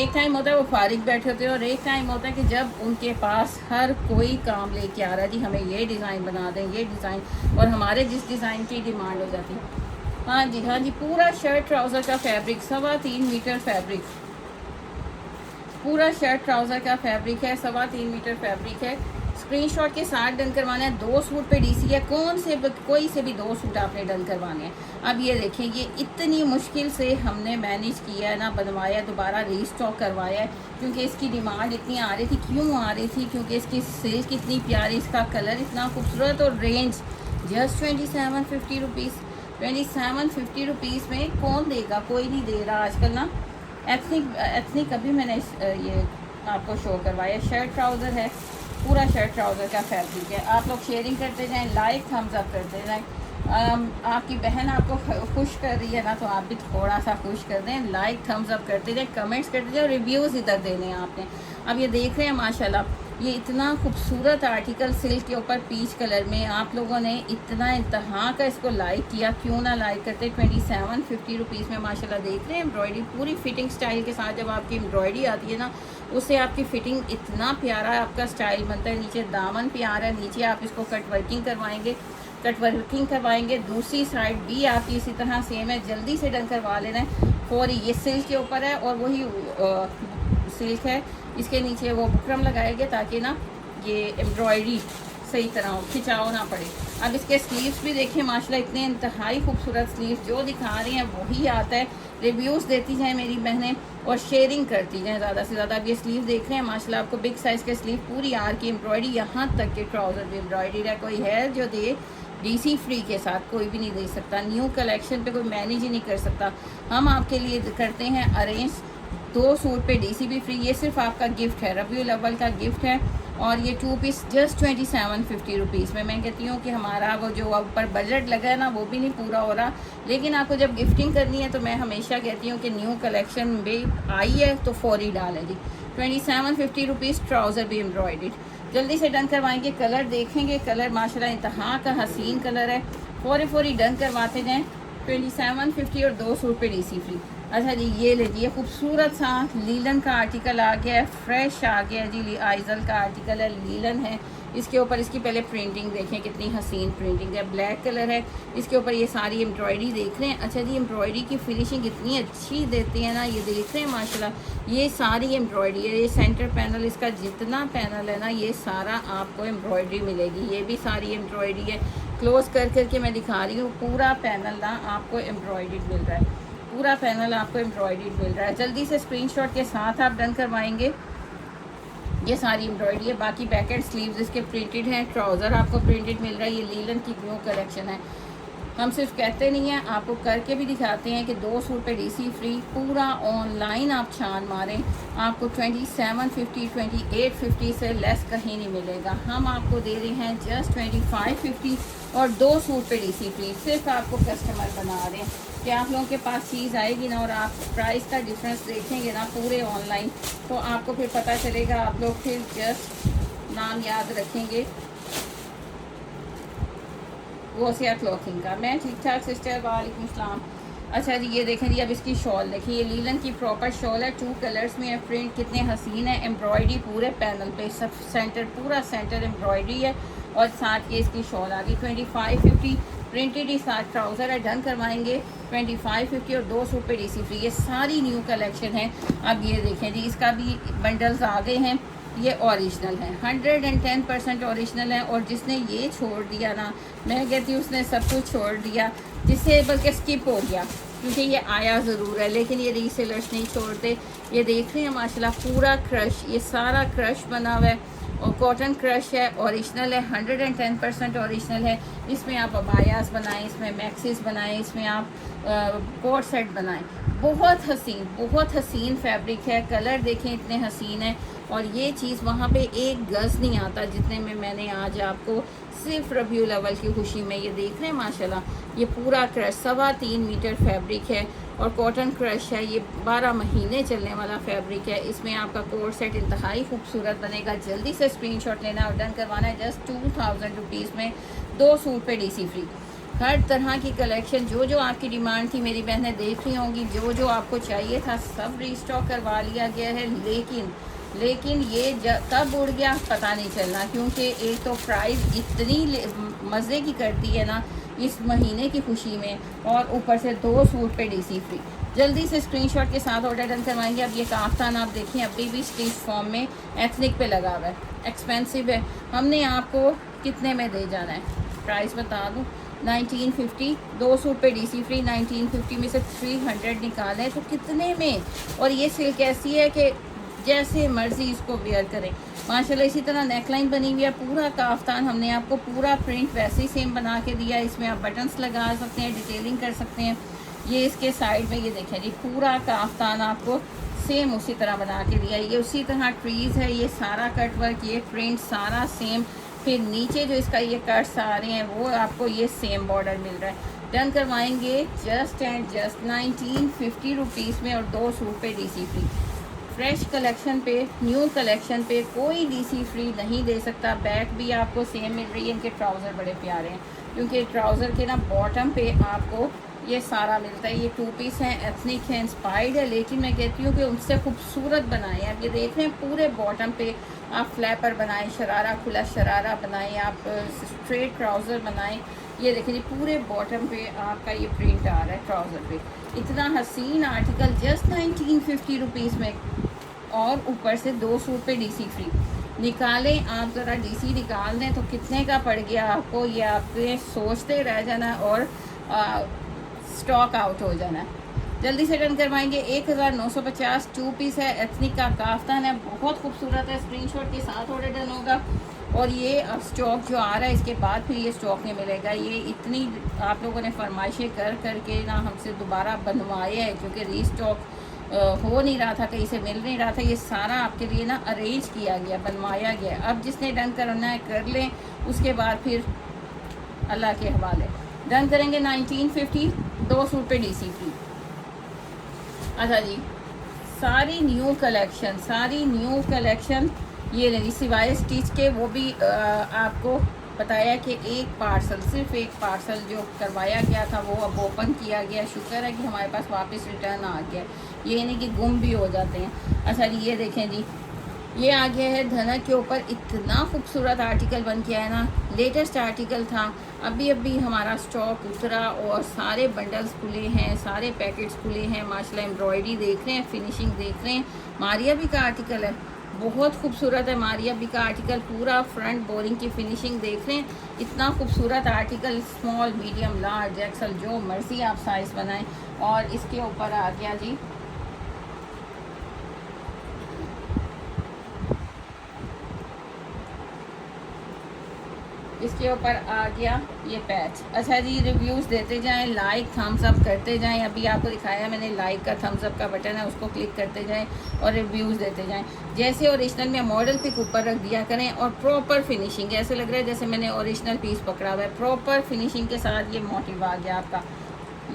A: एक टाइम होता है वो फारिग बैठे होते हैं और एक टाइम होता है कि जब उनके पास हर कोई काम लेके आ रहा है, जी हमें ये डिज़ाइन बना दें, ये डिज़ाइन, और हमारे जिस डिज़ाइन की डिमांड हो जाती है। हाँ जी, पूरा शर्ट ट्राउज़र का फैब्रिक 3.25 मीटर फैब्रिक, पूरा शर्ट ट्राउज़र का फैब्रिक है, 3.25 मीटर फैब्रिक है। स्क्रीनशॉट के साथ डन करवाना है। 2 सूट पे डीसी है, कोई से भी 2 सूट आपने डन करवाने हैं। अब ये देखें, ये इतनी मुश्किल से हमने मैनेज किया है ना, बनवाया, दोबारा रीस्टॉक करवाया है, क्योंकि इसकी डिमांड इतनी आ रही थी। क्यों आ रही थी? क्योंकि इसकी सिल्क इतनी प्यारी, इसका कलर इतना खूबसूरत, और रेंज जस्ट 2750 रुपीज़। 2750 रुपीज़ में कौन देगा? कोई नहीं दे रहा आजकल ना। एथनिक अभी मैंने ये आपको शो करवाया। शर्ट ट्राउज़र है, पूरा शर्ट ट्राउज़र का फैब्रिक है। आप लोग शेयरिंग करते जाएं, लाइक थम्स अप करते जाएं। आपकी बहन आपको खुश कर रही है ना, तो आप भी थोड़ा सा खुश कर दें, लाइक थम्स अप करते जाएं, कमेंट्स करते जाएं, रिव्यूज़ इधर देने हैं आपने। अब ये देख रहे हैं माशाल्लाह, ये इतना खूबसूरत आर्टिकल सिल्क के ऊपर पीच कलर में, आप लोगों ने इतना इंतहा का इसको लाइक किया, क्यों ना लाइक करते। 2750 रुपीज़ में माशाल्लाह देख रहे हैं एम्ब्रॉयडरी, पूरी फिटिंग स्टाइल के साथ जब आपकी एम्ब्रॉयडरी आती है ना, उससे आपकी फ़िटिंग इतना प्यारा आपका स्टाइल बनता है। नीचे दामन प्यारा है, नीचे आप इसको कट वर्किंग करवाएंगे। दूसरी साइड भी आपकी इसी तरह सेम है, जल्दी से डन करवा लेना है। फौरी, ये सिल्क के ऊपर है और वही सिल्क है, इसके नीचे वो बुकरम लगाएंगे ताकि ना ये एम्ब्रॉयडरी सही तरह हो, खिंचाव ना पड़े। अब इसके स्लीव्स भी देखें माशाल्लाह, इतने इंतहाई खूबसूरत स्लीव्स, जो दिखा रही हैं वही आता है। रिव्यूज़ देती जाएं मेरी बहनें और शेयरिंग करती जाएं ज़्यादा से ज़्यादा। अब ये स्लीव देख रहे हैं माशाल्लाह, आपको बिग साइज़ के स्लीव, पूरी आर की एम्ब्रॉयडरी, यहाँ तक के ट्राउज़र भी एम्ब्रॉयडरी है। कोई है जो दे डीसी फ्री के साथ, कोई भी नहीं दे सकता। न्यू कलेक्शन पे कोई मैनेज ही नहीं कर सकता। हम आपके लिए करते हैं अरेंज 2 सूट पे डीसी भी फ्री। ये सिर्फ आपका गिफ्ट है, रबीउल अव्वल का गिफ्ट है। और ये 2 पीस जस्ट 2750 रुपीज़ में। मैं कहती हूँ कि हमारा वो जो ऊपर बजट लगा है ना, वो भी नहीं पूरा हो रहा। लेकिन आपको जब गिफ्टिंग करनी है तो मैं हमेशा कहती हूँ कि न्यू कलेक्शन भी आई है तो फौरी डालें जी। 2750 रुपीज़, ट्राउज़र भी एम्ब्रॉयडर्ड, जल्दी से डन करवाएंगे। कलर देखेंगे, कलर माशाल्लाह इंतहा का हसीन कलर है, फौरी डन करवाते जाएँ। 2750 और 2 सूट पे डीसी फ्री। अच्छा जी, ये लीजिए खूबसूरत सा लीलन का आर्टिकल आ गया है, फ्रेश आ गया जी। आइजल का आर्टिकल है, लीलन है। इसके ऊपर इसकी पहले प्रिंटिंग देखें, कितनी हसीन प्रिंटिंग है, ब्लैक कलर है। इसके ऊपर ये सारी एम्ब्रॉयडरी देख रहे हैं। अच्छा जी, एम्ब्रॉयडरी की फिनिशिंग इतनी अच्छी देती है ना, ये देख रहे हैं माशाल्लाह। ये सारी एम्ब्रॉयडरी है, ये सेंटर पैनल, इसका जितना पैनल है ना, ये सारा आपको एम्ब्रॉयडरी मिलेगी। ये भी सारी एम्ब्रॉयडरी है। क्लोज करके मैं दिखा रही हूँ, पूरा पैनल ना आपको एम्ब्रॉयडरी मिल रहा है, पूरा पैनल आपको एम्ब्रॉयडरी मिल रहा है। जल्दी से स्क्रीनशॉट के साथ आप डन करवाएंगे। ये सारी एम्ब्रॉयडरी है, बाकी बैकेट स्लीव्स इसके प्रिंटेड हैं, ट्राउज़र आपको प्रिंटेड मिल रहा है। ये लीलन की न्यू कलेक्शन है। हम सिर्फ कहते नहीं हैं, आपको करके भी दिखाते हैं कि 2 सूट पे डीसी फ्री। पूरा ऑनलाइन आप छान मारें, आपको 2750 2850 से लेस कहीं नहीं मिलेगा। हम आपको दे रहे हैं जस्ट 2550 और 2 सूट पे डीसी फ्री। सिर्फ आपको कस्टमर बना रहे हैं कि आप लोगों के पास चीज़ आएगी ना और आप प्राइस का डिफरेंस देखेंगे ना पूरे ऑनलाइन, तो आपको फिर पता चलेगा। आप लोग फिर जस्ट नाम याद रखेंगे वोसिया क्लॉथिंग का। मैं ठीक ठाक सिस्टर, वालेकुम सलाम। अच्छा जी, ये देखें जी, अब इसकी शॉल देखिए, ये लीलन की प्रॉपर शॉल है, 2 कलर्स में है। प्रिंट कितने हसीन है, एम्ब्रॉयडरी पूरे पैनल पे, सब सेंटर, पूरा सेंटर एम्ब्रॉयडरी है। और साथ ये इसकी शॉल आ गई 2550 प्रिंटेड ही, साथ ट्राउज़र है। डन करवाएंगे 2550 और 2 सूट पे डीसी फ्री। ये सारी न्यू कलेक्शन है। अब ये देखें जी, इसका भी बंडल्स आ गए हैं। ये ओरिजिनल है, 110% ओरिजिनल है। और जिसने ये छोड़ दिया ना, मैं कहती हूँ उसने सब कुछ छोड़ दिया, जिससे बल्कि स्किप हो गया। क्योंकि ये आया ज़रूर है, लेकिन ये रीसेलर्स नहीं छोड़ते। ये देख रहे हैं माशाल्लाह पूरा क्रश, ये सारा क्रश बना हुआ है और कॉटन क्रश है, ओरिजिनल है, 110% ओरिजिनल है। इसमें आप अबायास बनाएं, इसमें मैक्सिस बनाएं, इसमें आप कोट सेट बनाएं। बहुत हसीन फैब्रिक है। कलर देखें इतने हसीन है, और ये चीज़ वहाँ पे एक गज़ नहीं आता जितने में मैंने आज आपको सिर्फ रबीउल अव्वल की खुशी में। ये देख रहे हैं माशाल्लाह, ये पूरा क्रश 3.25 मीटर फैब्रिक है और कॉटन क्रश है। ये 12 महीने चलने वाला फैब्रिक है। इसमें आपका कोट सेट इंतहाई खूबसूरत बनेगा। जल्दी से स्क्रीनशॉट लेना और डन करवाना है। जस्ट 2000 रुपीज़ में 2 सूट पे DC फ्री। हर तरह की कलेक्शन जो आपकी डिमांड थी मेरी बहनें देख रही होंगी, जो आपको चाहिए था सब रीस्टॉक करवा लिया गया है। लेकिन ये कब उड़ गया पता नहीं चलना, क्योंकि एक तो प्राइस इतनी मज़े की करती है ना इस महीने की खुशी में, और ऊपर से 2 सूट पे DC फ्री। जल्दी से स्क्रीनशॉट के साथ ऑर्डर डन करवाएंगे। अब ये काफ्तान आप देखिए अभी भी स्टिच फॉर्म में एथनिक पे लगा हुआ है, एक्सपेंसिव है। हमने आपको कितने में दे जाना है, प्राइस बता दूँ, 1950। 2 सूट पे DC फ्री। 1950 में से 300 निकालें तो कितने में। और ये सिल्क ऐसी है कि जैसे मर्जी इसको वेयर करें माशाल्लाह। इसी तरह नेकलाइन बनी हुई है, पूरा काफ्तान हमने आपको पूरा प्रिंट वैसे ही सेम बना के दिया है। इसमें आप बटन्स लगा सकते हैं, डिटेलिंग कर सकते हैं। ये इसके साइड में ये देखें जी, पूरा काफ्तान आपको सेम उसी तरह बना के दिया है। ये उसी तरह ट्रीज़ है, ये सारा कट वर्क, ये प्रिंट सारा सेम। फिर नीचे जो इसका ये कट्स आ रहे हैं वो आपको ये सेम बॉर्डर मिल रहा है। डन करवाएंगे जस्ट 1950 रुपीज़ में और 2 सूट पे DC फ्री। फ्रेश कलेक्शन पे, न्यू कलेक्शन पे कोई DC फ्री नहीं दे सकता। बैक भी आपको सेम मिल रही है। इनके ट्राउज़र बड़े प्यारे हैं, क्योंकि ट्राउज़र के ना बॉटम पे आपको ये सारा मिलता है। ये 2 पीस हैं, एथनिक है, इंस्पायर्ड है, लेकिन मैं कहती हूँ कि उनसे खूबसूरत बनाएं। आप ये देख रहे हैं पूरे बॉटम पे आप फ्लैपर बनाएं, शरारा, खुला शरारा बनाएं, आप स्ट्रेट ट्राउज़र बनाएं। ये देखिए पूरे बॉटम पे आपका ये प्रिंट आ रहा है ट्राउज़र पे। इतना हसीन आर्टिकल जस्ट 1950 रुपीज़ में, और ऊपर से 2 सूट पे DC फ्री। निकालें आप ज़रा, DC निकाल दें तो कितने का पड़ गया आपको, ये आपने सोचते रह जाना और स्टॉक आउट हो जाना है। जल्दी से डन करवाएंगे। 1950 2 पीस है, एथनिक का काफ्तान है, बहुत खूबसूरत है। स्क्रीनशॉट के साथ ऑर्डर डन होगा। और ये अब स्टॉक जो आ रहा है इसके बाद फिर ये स्टॉक नहीं मिलेगा। ये इतनी आप लोगों ने फरमाइशें कर के ना हमसे दोबारा बनवाए हैं, क्योंकि रीस्टॉक हो नहीं रहा था, कहीं से मिल नहीं रहा था। ये सारा आपके लिए ना अरेंज किया गया, बनवाया गया। अब जिसने डन करना है कर लें, उसके बाद फिर अल्लाह के हवाले। डन करेंगे 1950, 2 सूट पे DC फ्री। अच्छा जी, सारी न्यू कलेक्शन ये नहीं, सिवाय स्टिच के वो भी आपको बताया कि सिर्फ एक पार्सल जो करवाया गया था वो अब ओपन किया गया। शुक्र है कि हमारे पास वापस रिटर्न आ गया, ये नहीं कि गुम भी हो जाते हैं। अच्छा जी, ये देखें जी, ये आ गया है धनक के ऊपर। इतना खूबसूरत आर्टिकल बन के आया ना, लेटेस्ट आर्टिकल था, अभी हमारा स्टॉक उतरा और सारे बंडल्स खुले हैं, सारे पैकेट्स खुले हैं माशाल्लाह। एम्ब्रॉयडरी देख रहे हैं, फिनिशिंग देख रहे हैं। मारिया भी का आर्टिकल है, बहुत खूबसूरत है। मारिया भी का आर्टिकल पूरा फ्रंट बोरिंग की फिनिशिंग देख रहे हैं। इतना खूबसूरत article, small, medium, large, XL, जो मर्ज़ी आप साइज़ बनाएं। और इसके ऊपर आ गया जी, इसके ऊपर आ गया ये पैच। अच्छा जी, रिव्यूज़ देते जाएं, लाइक थम्स अप करते जाएं। अभी आपको दिखाया मैंने लाइक का, थम्स अप का बटन है, उसको क्लिक करते जाएं और रिव्यूज़ देते जाएं। जैसे ओरिजिनल में मॉडल पिक ऊपर रख दिया करें, और प्रॉपर फिनिशिंग, ऐसे लग रहा है जैसे मैंने ओरिजिनल पीस पकड़ा हुआ है। प्रॉपर फिनिशिंग के साथ ये मोटिव आ गया आपका,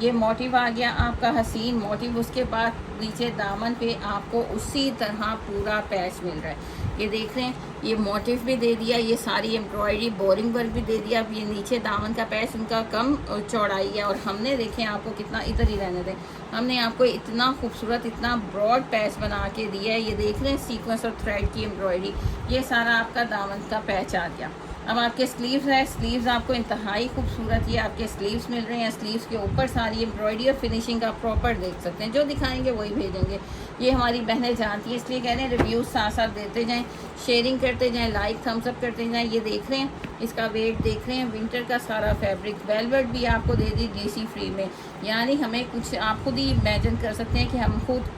A: ये मोटिव आ गया आपका, हसीन मोटिव। उसके बाद नीचे दामन पे आपको उसी तरह पूरा पैच मिल रहा है। ये देख रहे हैं, ये मोटिव भी दे दिया, ये सारी एम्ब्रॉयडरी बोरिंग वर्क भी दे दिया। अब ये नीचे दामन का पैच इनका कम चौड़ाई है, और हमने देखें आपको कितना, इधर ही रहने दें, हमने आपको इतना खूबसूरत, इतना ब्रॉड पैच बना के दिया है। ये देख रहे हैं सीक्वेंस और थ्रेड की एम्ब्रॉयडरी, ये सारा आपका दामन का पैच आ गया। अब आपके स्लीव्स है, स्लीव्स आपको इंतहाई खूबसूरत ये आपके स्लीव्स मिल रहे हैं। स्लीव्स के ऊपर सारी एम्ब्रॉयडरी और फिनिशिंग आप प्रॉपर देख सकते हैं, जो दिखाएंगे वही भेजेंगे। ये हमारी बहनें जानती हैं, इसलिए कह रहे हैं रिव्यूज़ साथ साथ देते जाएं, शेयरिंग करते जाएं, लाइक थम्स अप करते जाएं। ये देख रहे हैं, इसका वेट देख रहे हैं, विंटर का सारा फैब्रिक। वेलवेट भी आपको दे दी डीसी फ्री में, यानी हमें कुछ आप खुद ही इमेजिन कर सकते हैं कि हम खुद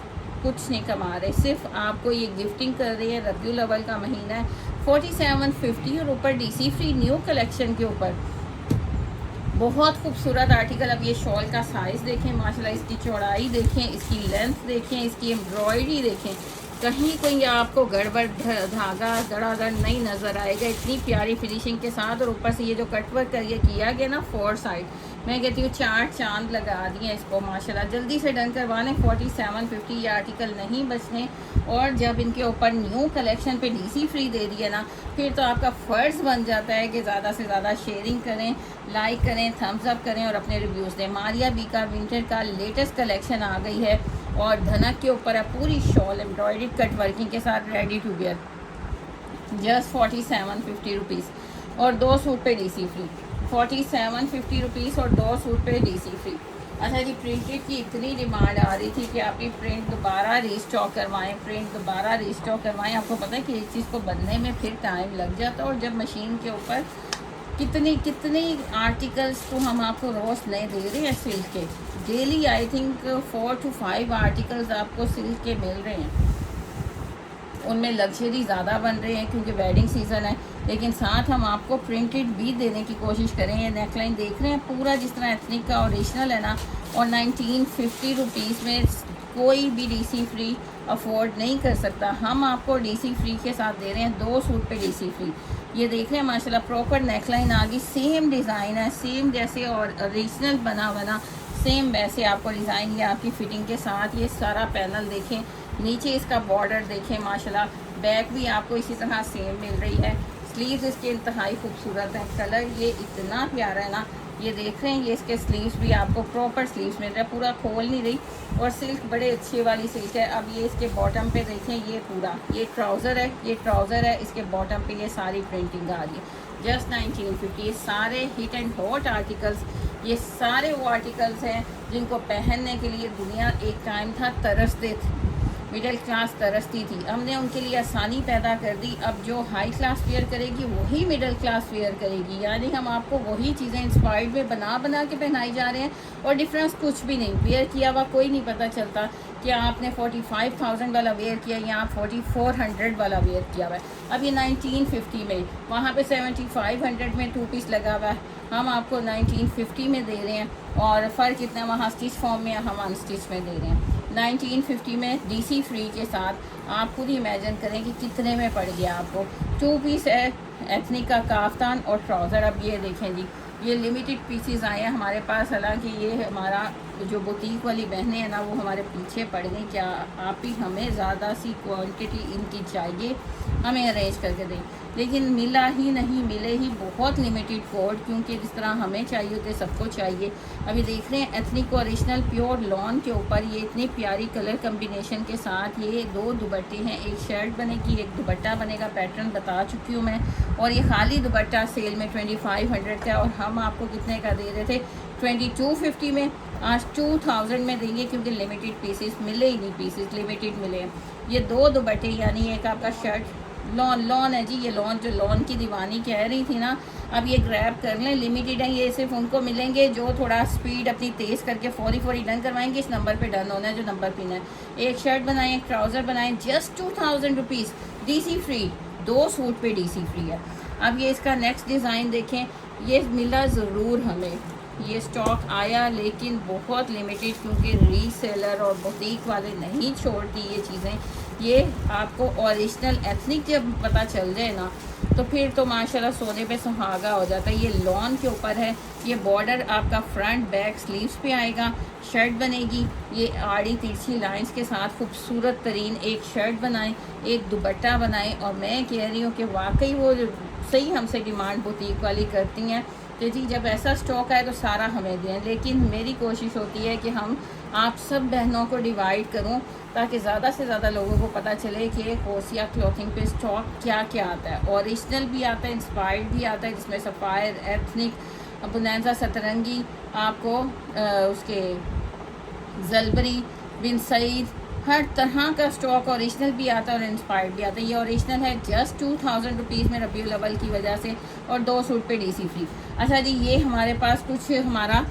A: कुछ नहीं कमा रहे, सिर्फ आपको ये गिफ्टिंग कर रही है। रबीउल अव्वल का महीना है, 4750 और ऊपर डीसी फ्री न्यू कलेक्शन के ऊपर बहुत खूबसूरत आर्टिकल। अब ये शॉल का साइज़ देखें माशाल्लाह, इसकी चौड़ाई देखें, इसकी लेंथ देखें, इसकी एम्ब्रॉयडरी देखें, कहीं कोई आपको गड़बड़ धागा धड़ाधड़ नहीं नज़र आएगा। इतनी प्यारी फिनिशिंग के साथ, और ऊपर से ये जो कटवर्क करिए किया गया ना 4 साइड, मैं कहती हूँ 4 चांद लगा दिए इसको माशाल्लाह। जल्दी से डन करवा लें, 4750 ये आर्टिकल नहीं बचने। और जब इनके ऊपर न्यू कलेक्शन पे डीसी फ्री दे दिया ना, फिर तो आपका फ़र्ज़ बन जाता है कि ज़्यादा से ज़्यादा शेयरिंग करें, लाइक करें, थम्स अप करें और अपने रिव्यूज़ दें। मारिया बी का विंटर का लेटेस्ट कलेक्शन आ गई है और धनक के ऊपर है पूरी शॉल एम्ब्रॉयडरी कट वर्किंग के साथ, ready to wear, just 4750 rupees और 2 सूट पे डीसी फ्री। 4750 रुपीज़ और 2 सूट पे डीसी फ्री। अच्छा जी, प्रिंटेड की इतनी डिमांड आ रही थी कि आप ये प्रिंट दोबारा रीस्टॉक करवाएं, प्रिंट दोबारा रीस्टॉक करवाएं। आपको पता है कि एक चीज़ को बनने में फिर टाइम लग जाता है, और जब मशीन के ऊपर कितनी आर्टिकल्स तो हम आपको रोज़ नए दे रहे हैं सिल्क के। Daily I think 4 to 5 articles आपको सिल्क के मिल रहे हैं। उनमें लग्जरी ज़्यादा बन रहे हैं क्योंकि वेडिंग सीज़न है, लेकिन साथ हम आपको प्रिंटेड भी देने की कोशिश करें। ये नेकलाइन देख रहे हैं पूरा जिस तरह एथनिक का ओरिजिनल है ना, और 1950 रुपीज़ में कोई भी डीसी फ्री अफोर्ड नहीं कर सकता। हम आपको डीसी फ्री के साथ दे रहे हैं 2 सूट पे डीसी फ्री। ये देख रहे हैं माशाल्लाह, प्रॉपर नेकलाइन आ गई, सेम डिज़ाइन है, सेम जैसे और ओरिजिनल बना सेम वैसे आपको डिज़ाइन ये आपकी फिटिंग के साथ। ये सारा पैनल देखें, नीचे इसका बॉर्डर देखें माशाल्लाह, बैक भी आपको इसी तरह सेम मिल रही है। स्लीव्स इसके इंतहाई खूबसूरत है, कलर ये इतना प्यारा है ना। ये देख रहे हैं, ये इसके स्लीव्स भी आपको प्रॉपर स्लीव्स मिल रहा है, पूरा खोल नहीं रही, और सिल्क बड़े अच्छी वाली सिल्क है। अब ये इसके बॉटम पे देखें, ये पूरा ये ट्राउज़र है, ये ट्राउज़र है, इसके बॉटम पे ये सारी प्रिंटिंग आ रही है। जस्ट 1950। ये सारे हिट एंड हॉट आर्टिकल्स, ये सारे वो आर्टिकल्स हैं जिनको पहनने के लिए दुनिया एक टाइम था तरसते थे, मिडिल क्लास तरसती थी। हमने उनके लिए आसानी पैदा कर दी। अब जो हाई क्लास वेयर करेगी वही मिडिल क्लास वेयर करेगी, यानी हम आपको वही चीज़ें इंस्पायर्ड में बना के पहनाई जा रहे हैं, और डिफरेंस कुछ भी नहीं। वेयर किया हुआ कोई नहीं पता चलता कि आपने 45,000 वाला वेयर किया या आप 4400 वाला वेयर किया हुआ है। अब ये 1950 में, वहाँ पे 7500 में 2 पीस लगा हुआ है, हम आपको 1950 में दे रहे हैं। और फ़र्क इतना, वहाँ स्टिच फॉर्म में, हम अनस्टिच में दे रहे हैं। 1950 में डीसी फ्री के साथ आप खुद ही इमेजिन करें कि कितने में पड़ गया आपको। 2 पीस है, एथनिक का काफ्तान और ट्राउज़र। अब ये देखें जी, ये लिमिटेड पीसीज आए हैं हमारे पास, हालांकि ये हमारा जो बुटीक वाली बहनें हैं ना, वो हमारे पीछे पड़ गई। क्या आप ही हमें ज़्यादा सी क्वांटिटी इनकी चाहिए, हमें अरेंज करके दें, लेकिन मिला ही नहीं, मिले ही बहुत लिमिटेड कोड, क्योंकि जिस तरह हमें चाहिए होते सबको चाहिए। अभी देख रहे हैं एथनिक ओरिजिनल प्योर लॉन के ऊपर ये इतनी प्यारी कलर कम्बिनेशन के साथ ये 2 दुपट्टे हैं, एक शर्ट बनेगी, एक दुपट्टा बनेगा। पैटर्न बता चुकी हूँ मैं। और ये खाली दुपट्टा सेल में 2500 का, और हम आपको कितने का दे रहे थे, 2250 में। आज 2000 में देंगे, क्योंकि लिमिटेड पीसेस मिले ही नहीं, पीसेस लिमिटेड मिले हैं। ये 2 दुपट्टे, यानी एक आपका शर्ट, लॉन है जी, ये जो लॉन की दीवानी कह रही थी ना, अब ये ग्रैब कर लें, लिमिटेड है। ये सिर्फ उनको मिलेंगे जो थोड़ा स्पीड अपनी तेज़ करके फौरी डन करवाएंगे। इस नंबर पे डन होना है जो नंबर पिन है। एक शर्ट बनाएं, एक ट्राउज़र बनाएं, just 2000 rupees DC free, 2 suit पे डीसी फ्री है। अब ये इसका नेक्स्ट डिज़ाइन देखें, ये मिला ज़रूर हमें, ये स्टॉक आया लेकिन बहुत लिमिटेड, क्योंकि रीसेलर और बुटीक वाले नहीं छोड़ती ये चीज़ें। ये आपको ओरिजिनल एथनिक जब पता चल जाए ना, तो फिर तो माशाल्लाह सोने पे सुहागा हो जाता है। ये लॉन के ऊपर है, ये बॉर्डर आपका फ्रंट बैक स्लीव्स पे आएगा। शर्ट बनेगी, ये आड़ी तिरछी लाइंस के साथ खूबसूरत तरीन एक शर्ट बनाएं, एक दुपट्टा बनाएं। और मैं कह रही हूँ कि वाकई वो सही हमसे डिमांड बुटीक वाली करती हैं कि जी जब ऐसा स्टॉक आए तो सारा हमें दें, लेकिन मेरी कोशिश होती है कि हम आप सब बहनों को डिवाइड करूं ताकि ज़्यादा से ज़्यादा लोगों को पता चले कि होसिया क्लॉथिंग पे स्टॉक क्या क्या आता है। ओरिजिनल भी आता है, इंस्पायर्ड भी आता है, जिसमें सफ़ायर, एथनिक, बोनांजा, सतरंगी, आपको उसके जलबरी, बिन सईद, हर तरह का स्टॉक ओरिजिनल भी आता है और इंस्पायर्ड भी आता है। ये ओरिजिनल है जस्ट 2000 रुपीज़ में रबीउल अव्वल की वजह से, और 2 सूट पे डीसी फ्री। अच्छा जी, ये हमारे पास कुछ हमारा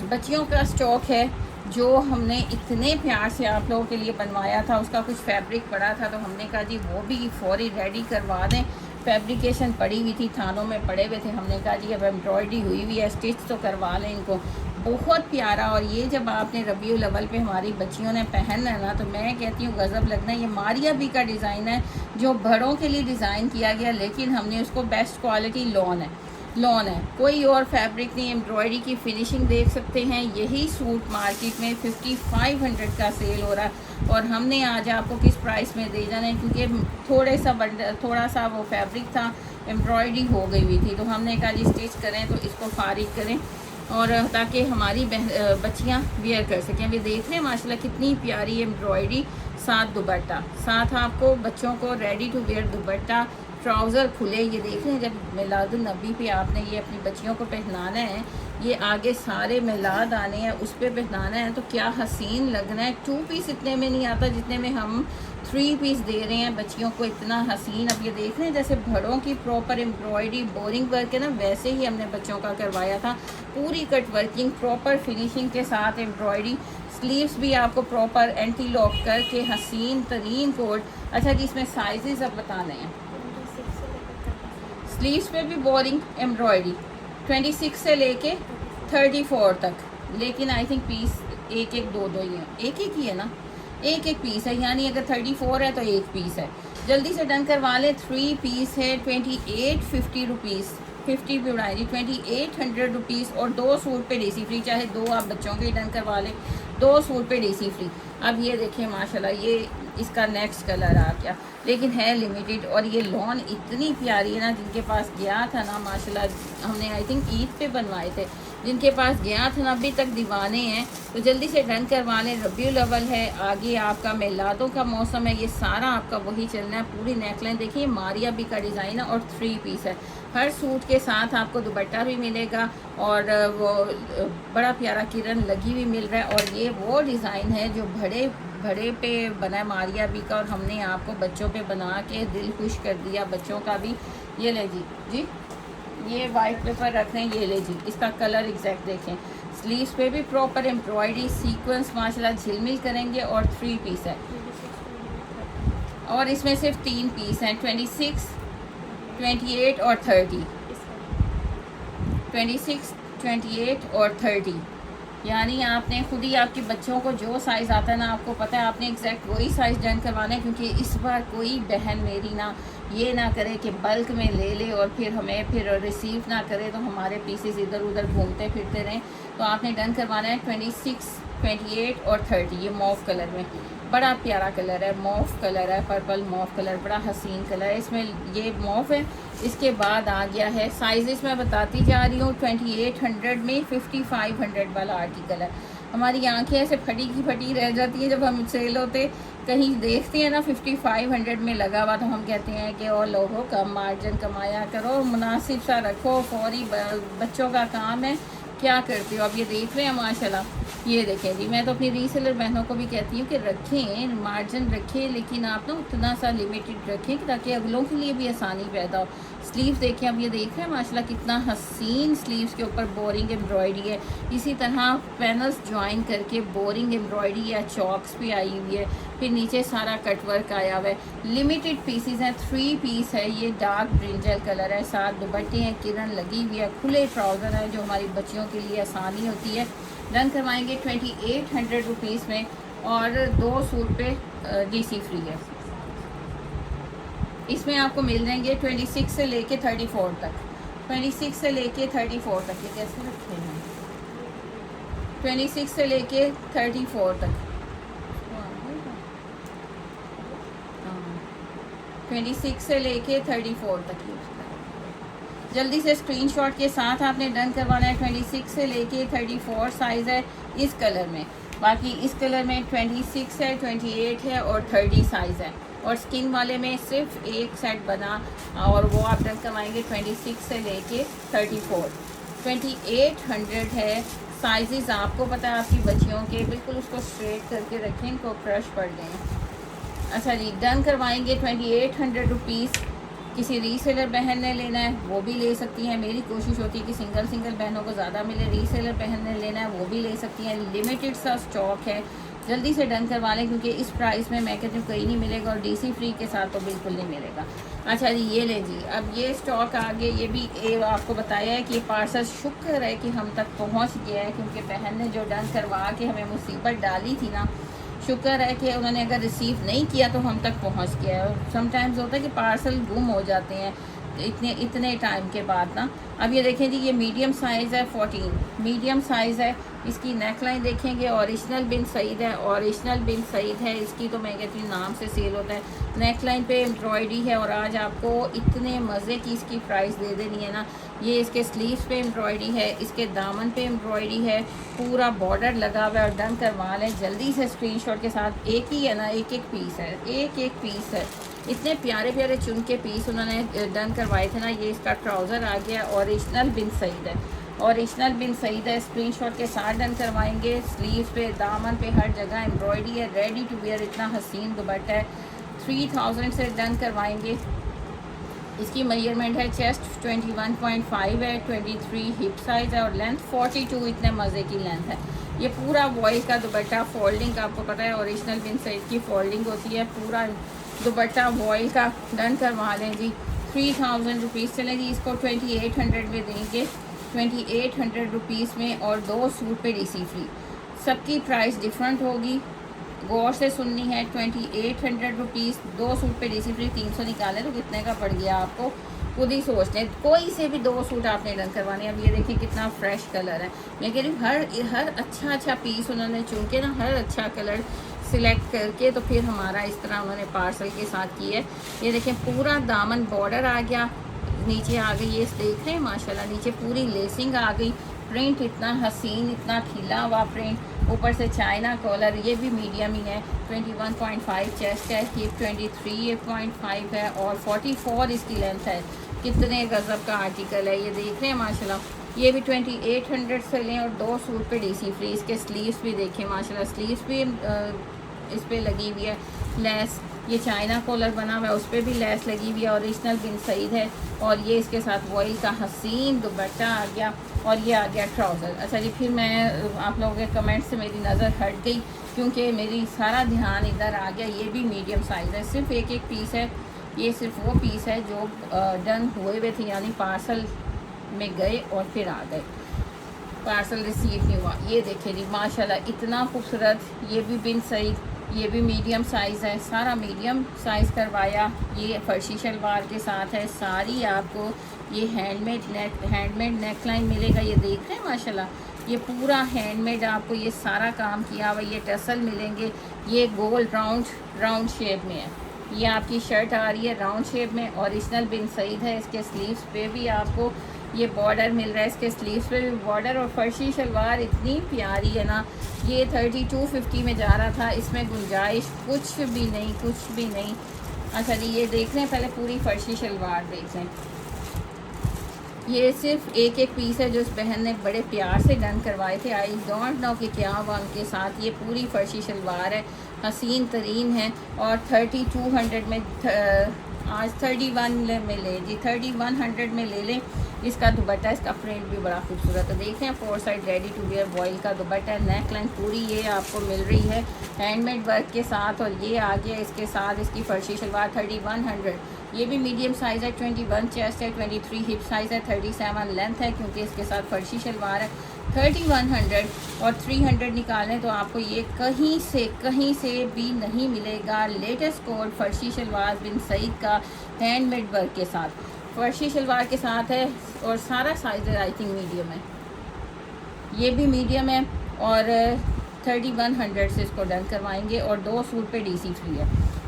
A: बच्चियों का स्टॉक है जो हमने इतने प्यार से आप लोगों के लिए बनवाया था। उसका कुछ फैब्रिक पड़ा था तो हमने कहा जी वो भी फौरी रेडी करवा दें। फैब्रिकेशन पड़ी हुई थी, थानों में पड़े हुए थे, हमने कहा जी अब एम्ब्रॉयडरी हुई हुई है, स्टिच तो करवा लें इनको। बहुत प्यारा। और ये जब आपने रबीउल अव्वल पे हमारी बच्चियों ने पहनना है ना, तो मैं कहती हूँ गज़ब लगना है। ये मारिया बी का डिज़ाइन है जो बड़ों के लिए डिज़ाइन किया गया, लेकिन हमने उसको बेस्ट क्वालिटी लॉन है, कोई और फैब्रिक नहीं। एम्ब्रॉयडरी की फिनिशिंग देख सकते हैं। यही सूट मार्केट में 5500 का सेल हो रहा है और हमने आज आपको किस प्राइस में दे जाना है, क्योंकि थोड़ा सा वो फैब्रिक था, एम्ब्रॉयडरी हो गई हुई थी, तो हमने कहा जी स्टिच करें तो इसको फारिग करें और ताकि हमारी बच्चियाँ वेयर कर सकें। अभी देख रहे हैं माशाल्लाह कितनी प्यारी एम्ब्रॉयडरी, साथ दुपट्टा, साथ आपको बच्चों को ready to wear dupatta, trouser खुले। ये देख रहे हैं जब मिलादुन नबी पे आपने ये अपनी बच्चियों को पहनाना है, ये आगे सारे मिलाद आने हैं उस पर पहनाना है तो क्या हसीन लगना है। 2 पीस इतने में नहीं आता जितने में हम 3 पीस दे रहे हैं बच्चियों को, इतना हसीन। अब ये देख रहे हैं जैसे भड़ों की प्रॉपर एम्ब्रॉयडरी, बोरिंग वर्क है ना, वैसे ही हमने बच्चों का करवाया था। पूरी कट वर्किंग, प्रॉपर फिनिशिंग के साथ एम्ब्रॉयडरी, स्लीव्स भी आपको प्रॉपर एंटी लॉक करके हसीन तरीन कोट। अच्छा जी, इसमें साइजेस अब बताने हैं। स्लीव्स पे भी बोरिंग एम्ब्रॉयडरी 26 से लेके 34 तक, लेकिन आई थिंक पीस एक दो ही है, एक ही है ना, एक पीस है, यानी अगर 34 है तो एक पीस है। जल्दी से डन करवा लें। 3 पीस है 2850 रुपीज़, 50 पे उड़ाएंगे 2800 रुपीज़ और 2 सूट पे डीसी फ्री। चाहे 2 आप बच्चों के डन करवा लें, 2 सूट पे डीसी फ्री। अब ये देखिए माशाल्लाह, ये इसका नेक्स्ट कलर आ गया, लेकिन है लिमिटेड। और ये लॉन इतनी प्यारी है ना, जिनके पास गया था ना माशाल्लाह, हमने आई थिंक ईद पे बनवाए थे, जिनके पास गया था ना अभी तक दीवाने हैं, तो जल्दी से डन करवा लें। रबीउल अव्वल है, आगे आपका मिलादों का मौसम है, ये सारा आपका वही चलना है। पूरी नेकलाइन देखिए, मारिया बी का डिज़ाइन है और 3 पीस है। हर सूट के साथ आपको दुपट्टा भी मिलेगा और वो बड़ा प्यारा किरण लगी हुई मिल रहा है। और ये वो डिज़ाइन है जो बड़े पे बना है मारिया बी का, और हमने आपको बच्चों पे बना के दिल खुश कर दिया बच्चों का भी। ये ले जी, ये वाइट पेपर रख रहे हैं, ये ले जी, इसका कलर एग्जैक्ट देखें। स्लीव्स पे भी प्रॉपर एम्ब्रॉयडरी, सीक्वेंस माशाल्लाह झिलमिल करेंगे और 3 पीस है। और इसमें सिर्फ 3 पीस हैं, 26, 28 और 30। 26, 28 और 30, यानी आपने खुद ही आपके बच्चों को जो साइज़ आता है ना, आपको पता है आपने एग्जैक्ट वही साइज़ डन करवाना है। क्योंकि इस बार कोई बहन मेरी ना ये ना करे कि बल्क में ले ले और फिर हमें फिर रिसीव ना करे, तो हमारे पीसेस इधर उधर घूमते फिरते रहें। तो आपने डन करवाना है 26, 28 और 30। ये मॉव कलर में, बड़ा प्यारा कलर है, मॉव कलर है, पर्पल मॉव कलर, बड़ा हसीन कलर है। इसमें ये मॉव है, इसके बाद आ गया है साइजेस मैं बताती जा रही हूँ। 2800 में 5500 वाला आर्टिकल है। हमारी आंखें ऐसे फटी की फटी रह जाती हैं जब हम सेल होते कहीं देखते हैं ना 5500 में लगा हुआ, तो हम कहते हैं कि और लोगों का मार्जिन कमाया करो, मुनासिब सा रखो, फौरी बच्चों का काम है, क्या करते हो। अब ये देख रहे हैं माशाल्लाह, ये देखें जी, मैं तो अपनी रीसेलर बहनों को भी कहती हूँ कि रखें, मार्जिन रखें, लेकिन आप ना उतना सा लिमिटेड रखें ताकि अगलों के लिए भी आसानी पैदा हो। स्लीव्स देखें, अब ये देख रहे हैं माशाल्लाह कितना हसीन स्लीव्स के ऊपर बोरिंग एम्ब्रॉयडरी है। इसी तरह पैनल्स ज्वाइन करके बोरिंग एम्ब्रॉयडरी या चॉक्स भी आई हुई है, फिर नीचे सारा कटवर्क आया हुआ है। लिमिटेड पीसीज हैं, 3 पीस है। ये डार्क ब्रिंजल कलर है, साथ दुपट्टे हैं, किरण लगी हुई है, खुले ट्राउज़र है जो हमारी बच्चियों के लिए आसानी होती है। डन करवाएंगे 2800 रुपीज़ में और 2 सूट पे डीसी फ्री है। इसमें आपको मिल जाएंगे 26 से लेके 34 तक, 26 से लेके 34 तक। ये कैसे रखे हैं, 26 से लेके 34 तक, 26 से लेके 34 तक। जल्दी से स्क्रीनशॉट के साथ आपने डन करवाना है। 26 से लेके 34 साइज़ है इस कलर में, बाकी इस कलर में 26 है, 28 है और 30 साइज़ है। और स्किन वाले में सिर्फ एक सेट बना और वो आप डन करवाएंगे 26 से लेके 34। 2800 है। साइजेस आपको पता है आपकी बच्चियों के, बिल्कुल उसको स्ट्रेट करके रखें, इनको क्रश पड़ गए। अच्छा जी, डन करवाएंगे 2800 रुपीज़। किसी रीसेलर बहन ने लेना है वो भी ले सकती हैं। मेरी कोशिश होती है कि सिंगल बहनों को ज़्यादा मिले, रीसेलर बहन ने लेना है वो भी ले सकती हैं। लिमिटेड सा स्टॉक है, जल्दी से डन करवा लें क्योंकि इस प्राइस में मैं कहती हूँ कहीं नहीं मिलेगा और डीसी फ्री के साथ तो बिल्कुल नहीं मिलेगा। अच्छा जी, ये लें जी, अब ये स्टॉक आगे ये भी आपको बताया है कि ये पार्सल शुक्र है कि हम तक पहुँच गया है, क्योंकि बहन ने जो डन करवा के हमें मुसीबत डाली थी ना, शुक्र है कि उन्होंने अगर रिसीव नहीं किया तो हम तक पहुंच गया है। समटाइम्स होता है कि पार्सल गुम हो जाते हैं इतने टाइम के बाद ना। अब ये देखें जी, ये मीडियम साइज़ है, 14 मीडियम साइज़ है। इसकी नेक लाइन देखेंगे, ओरिजिनल बिन सईद है, ओरिजिनल बिन सईद है इसकी, तो मैं कहती हूँ नाम से सेल होता है। नेक लाइन पे एम्ब्रॉयडरी है और आज आपको इतने मज़े की इसकी प्राइस दे देनी है ना। ये इसके स्लीव्स पे एम्ब्रॉयडरी है, इसके दामन पे एम्ब्रॉयडरी है, पूरा बॉर्डर लगा हुआ है। और डन करवा लें जल्दी से स्क्रीनशॉट के साथ। एक ही है ना, एक एक पीस है, एक एक पीस है। इतने प्यारे प्यारे चुन के पीस उन्होंने डन करवाए थे ना। ये इसका ट्राउज़र आ गया, ओरिजिनल बिन सईद है, ओरिजिनल बिन सईद है। स्क्रीनशॉट के साथ डन करवाएंगे। स्लीव्स पे, दामन पे, हर जगह एम्ब्रॉयडरी है। रेडी टू वेयर इतना हसीन दुपट्टा है। 3000 से डन करवाएंगे। इसकी मेजरमेंट है चेस्ट 21.5 है, 23 हिप साइज़ है और लेंथ 42। इतने मज़े की लेंथ है। ये पूरा वॉइल का दुपट्टा, फोल्डिंग आपको पता है ओरिजिनल बिन सईद की फोल्डिंग होती है। पूरा दुपट्टा वॉइल का डन करवा लें जी। 3000 रुपीज़ चलें जी। इसको 2800 में देंगे, 2800 रुपीज़ में। और 2 सूट पे डीसी फ्री। सबकी प्राइस डिफरेंट होगी, गौर से सुननी है। 2800 रुपीज़, 2 सूट पे डीसी फ्री। 300 निकालें तो कितने का पड़ गया आपको, खुद ही सोच लें। कोई से भी 2 सूट आपने डन करवाने। अब ये देखिए कितना फ्रेश कलर है। मैं कह रही हूँ हर अच्छा पीस उन्होंने चुन के ना, हर अच्छा कलर सिलेक्ट करके तो फिर हमारा इस तरह उन्होंने पार्सल के साथ किया है। ये देखें पूरा दामन बॉर्डर आ गया, नीचे आ गई, ये देख रहे हैं माशाल्लाह, नीचे पूरी लेसिंग आ गई। प्रिंट इतना हसीन, इतना खिला हुआ प्रिंट, ऊपर से चाइना कॉलर। ये भी मीडियम ही है। 21.5 चेस्ट है, हिप 23.5 है और 44 इसकी लेंथ है। कितने गज़ब का आर्टिकल है, ये देख रहे हैं माशाल्लाह। ये भी 2800 से लें और 2 सूट पे डीसी फ्री। इसके स्लीव्स भी देखें माशाल्लाह, स्लीव्स भी इस पर लगी हुई है लेस। ये चाइना कॉलर बना हुआ है, उस पर भी लेस लगी हुई है। ओरिजिनल बिन सईद है और ये इसके साथ वॉइल का हसीन दुपट्टा आ गया और ये आ गया ट्राउज़र। अच्छा जी, फिर मैं आप लोगों के कमेंट से मेरी नज़र हट गई क्योंकि मेरी सारा ध्यान इधर आ गया। ये भी मीडियम साइज़ है, सिर्फ एक एक पीस है। ये सिर्फ वो पीस है जो डन हुए हुए थे, यानी पार्सल में गए और फिर आ गए, पार्सल रिसीव नहीं हुआ। ये देखें जी माशाल्लाह इतना खूबसूरत। ये भी बिन सईद, ये भी मीडियम साइज़ है, सारा मीडियम साइज़ करवाया। ये फर्शी शलवार के साथ है सारी। आपको ये हैंडमेड नेक लाइन मिलेगा। ये देख रहे हैं माशाल्लाह, ये पूरा हैंडमेड आपको ये सारा काम किया हुआ। ये टसल मिलेंगे, ये गोल राउंड शेप में है। ये आपकी शर्ट आ रही है राउंड शेप में, ओरिजिनल बिन सईद है। इसके स्लीव्स पे भी आपको ये बॉर्डर मिल रहा है, इसके स्लीव्स पे भी बॉर्डर। और फर्शी शलवार इतनी प्यारी है ना। ये 3250 में जा रहा था, इसमें गुंजाइश कुछ भी नहीं, कुछ भी नहीं। अच्छा जी, ये देख रहे हैं, पहले पूरी फर्शी शलवार देख लें। ये सिर्फ एक एक पीस है जो इस बहन ने बड़े प्यार से डन करवाए थे। आई डोंट नो कि क्या हुआ उनके साथ। ये पूरी फर्शी शलवार है, हसीन तरीन है और 3200 में आज 31 में ले जी, 3100 में ले लें। इसका दुपट्टा, इसका प्रिंट भी बड़ा खूबसूरत है। देखें 4 side ready to wear voile का दुपट्टा। नेक लाइन पूरी ये आपको मिल रही है हैंडमेड वर्क के साथ। और ये आ गया इसके साथ इसकी फर्शी शलवार 3100। ये भी मीडियम साइज़ है, 21 चेस्ट है, 23 हिप साइज़ है, 37 लेंथ है क्योंकि इसके साथ फर्शी शलवार है। 3100 और 300 निकालें तो आपको ये कहीं से भी नहीं मिलेगा। लेटेस्ट कोड फर्शी शलवार बिन सईद का हैंडमेड वर्क के साथ, फर्शी शलवार के साथ है। और सारा साइज़ आई थिंक मीडियम है, ये भी मीडियम है। और 3100 से इसको डन करवाएंगे और 2 सूट पे डीसी फ्री है।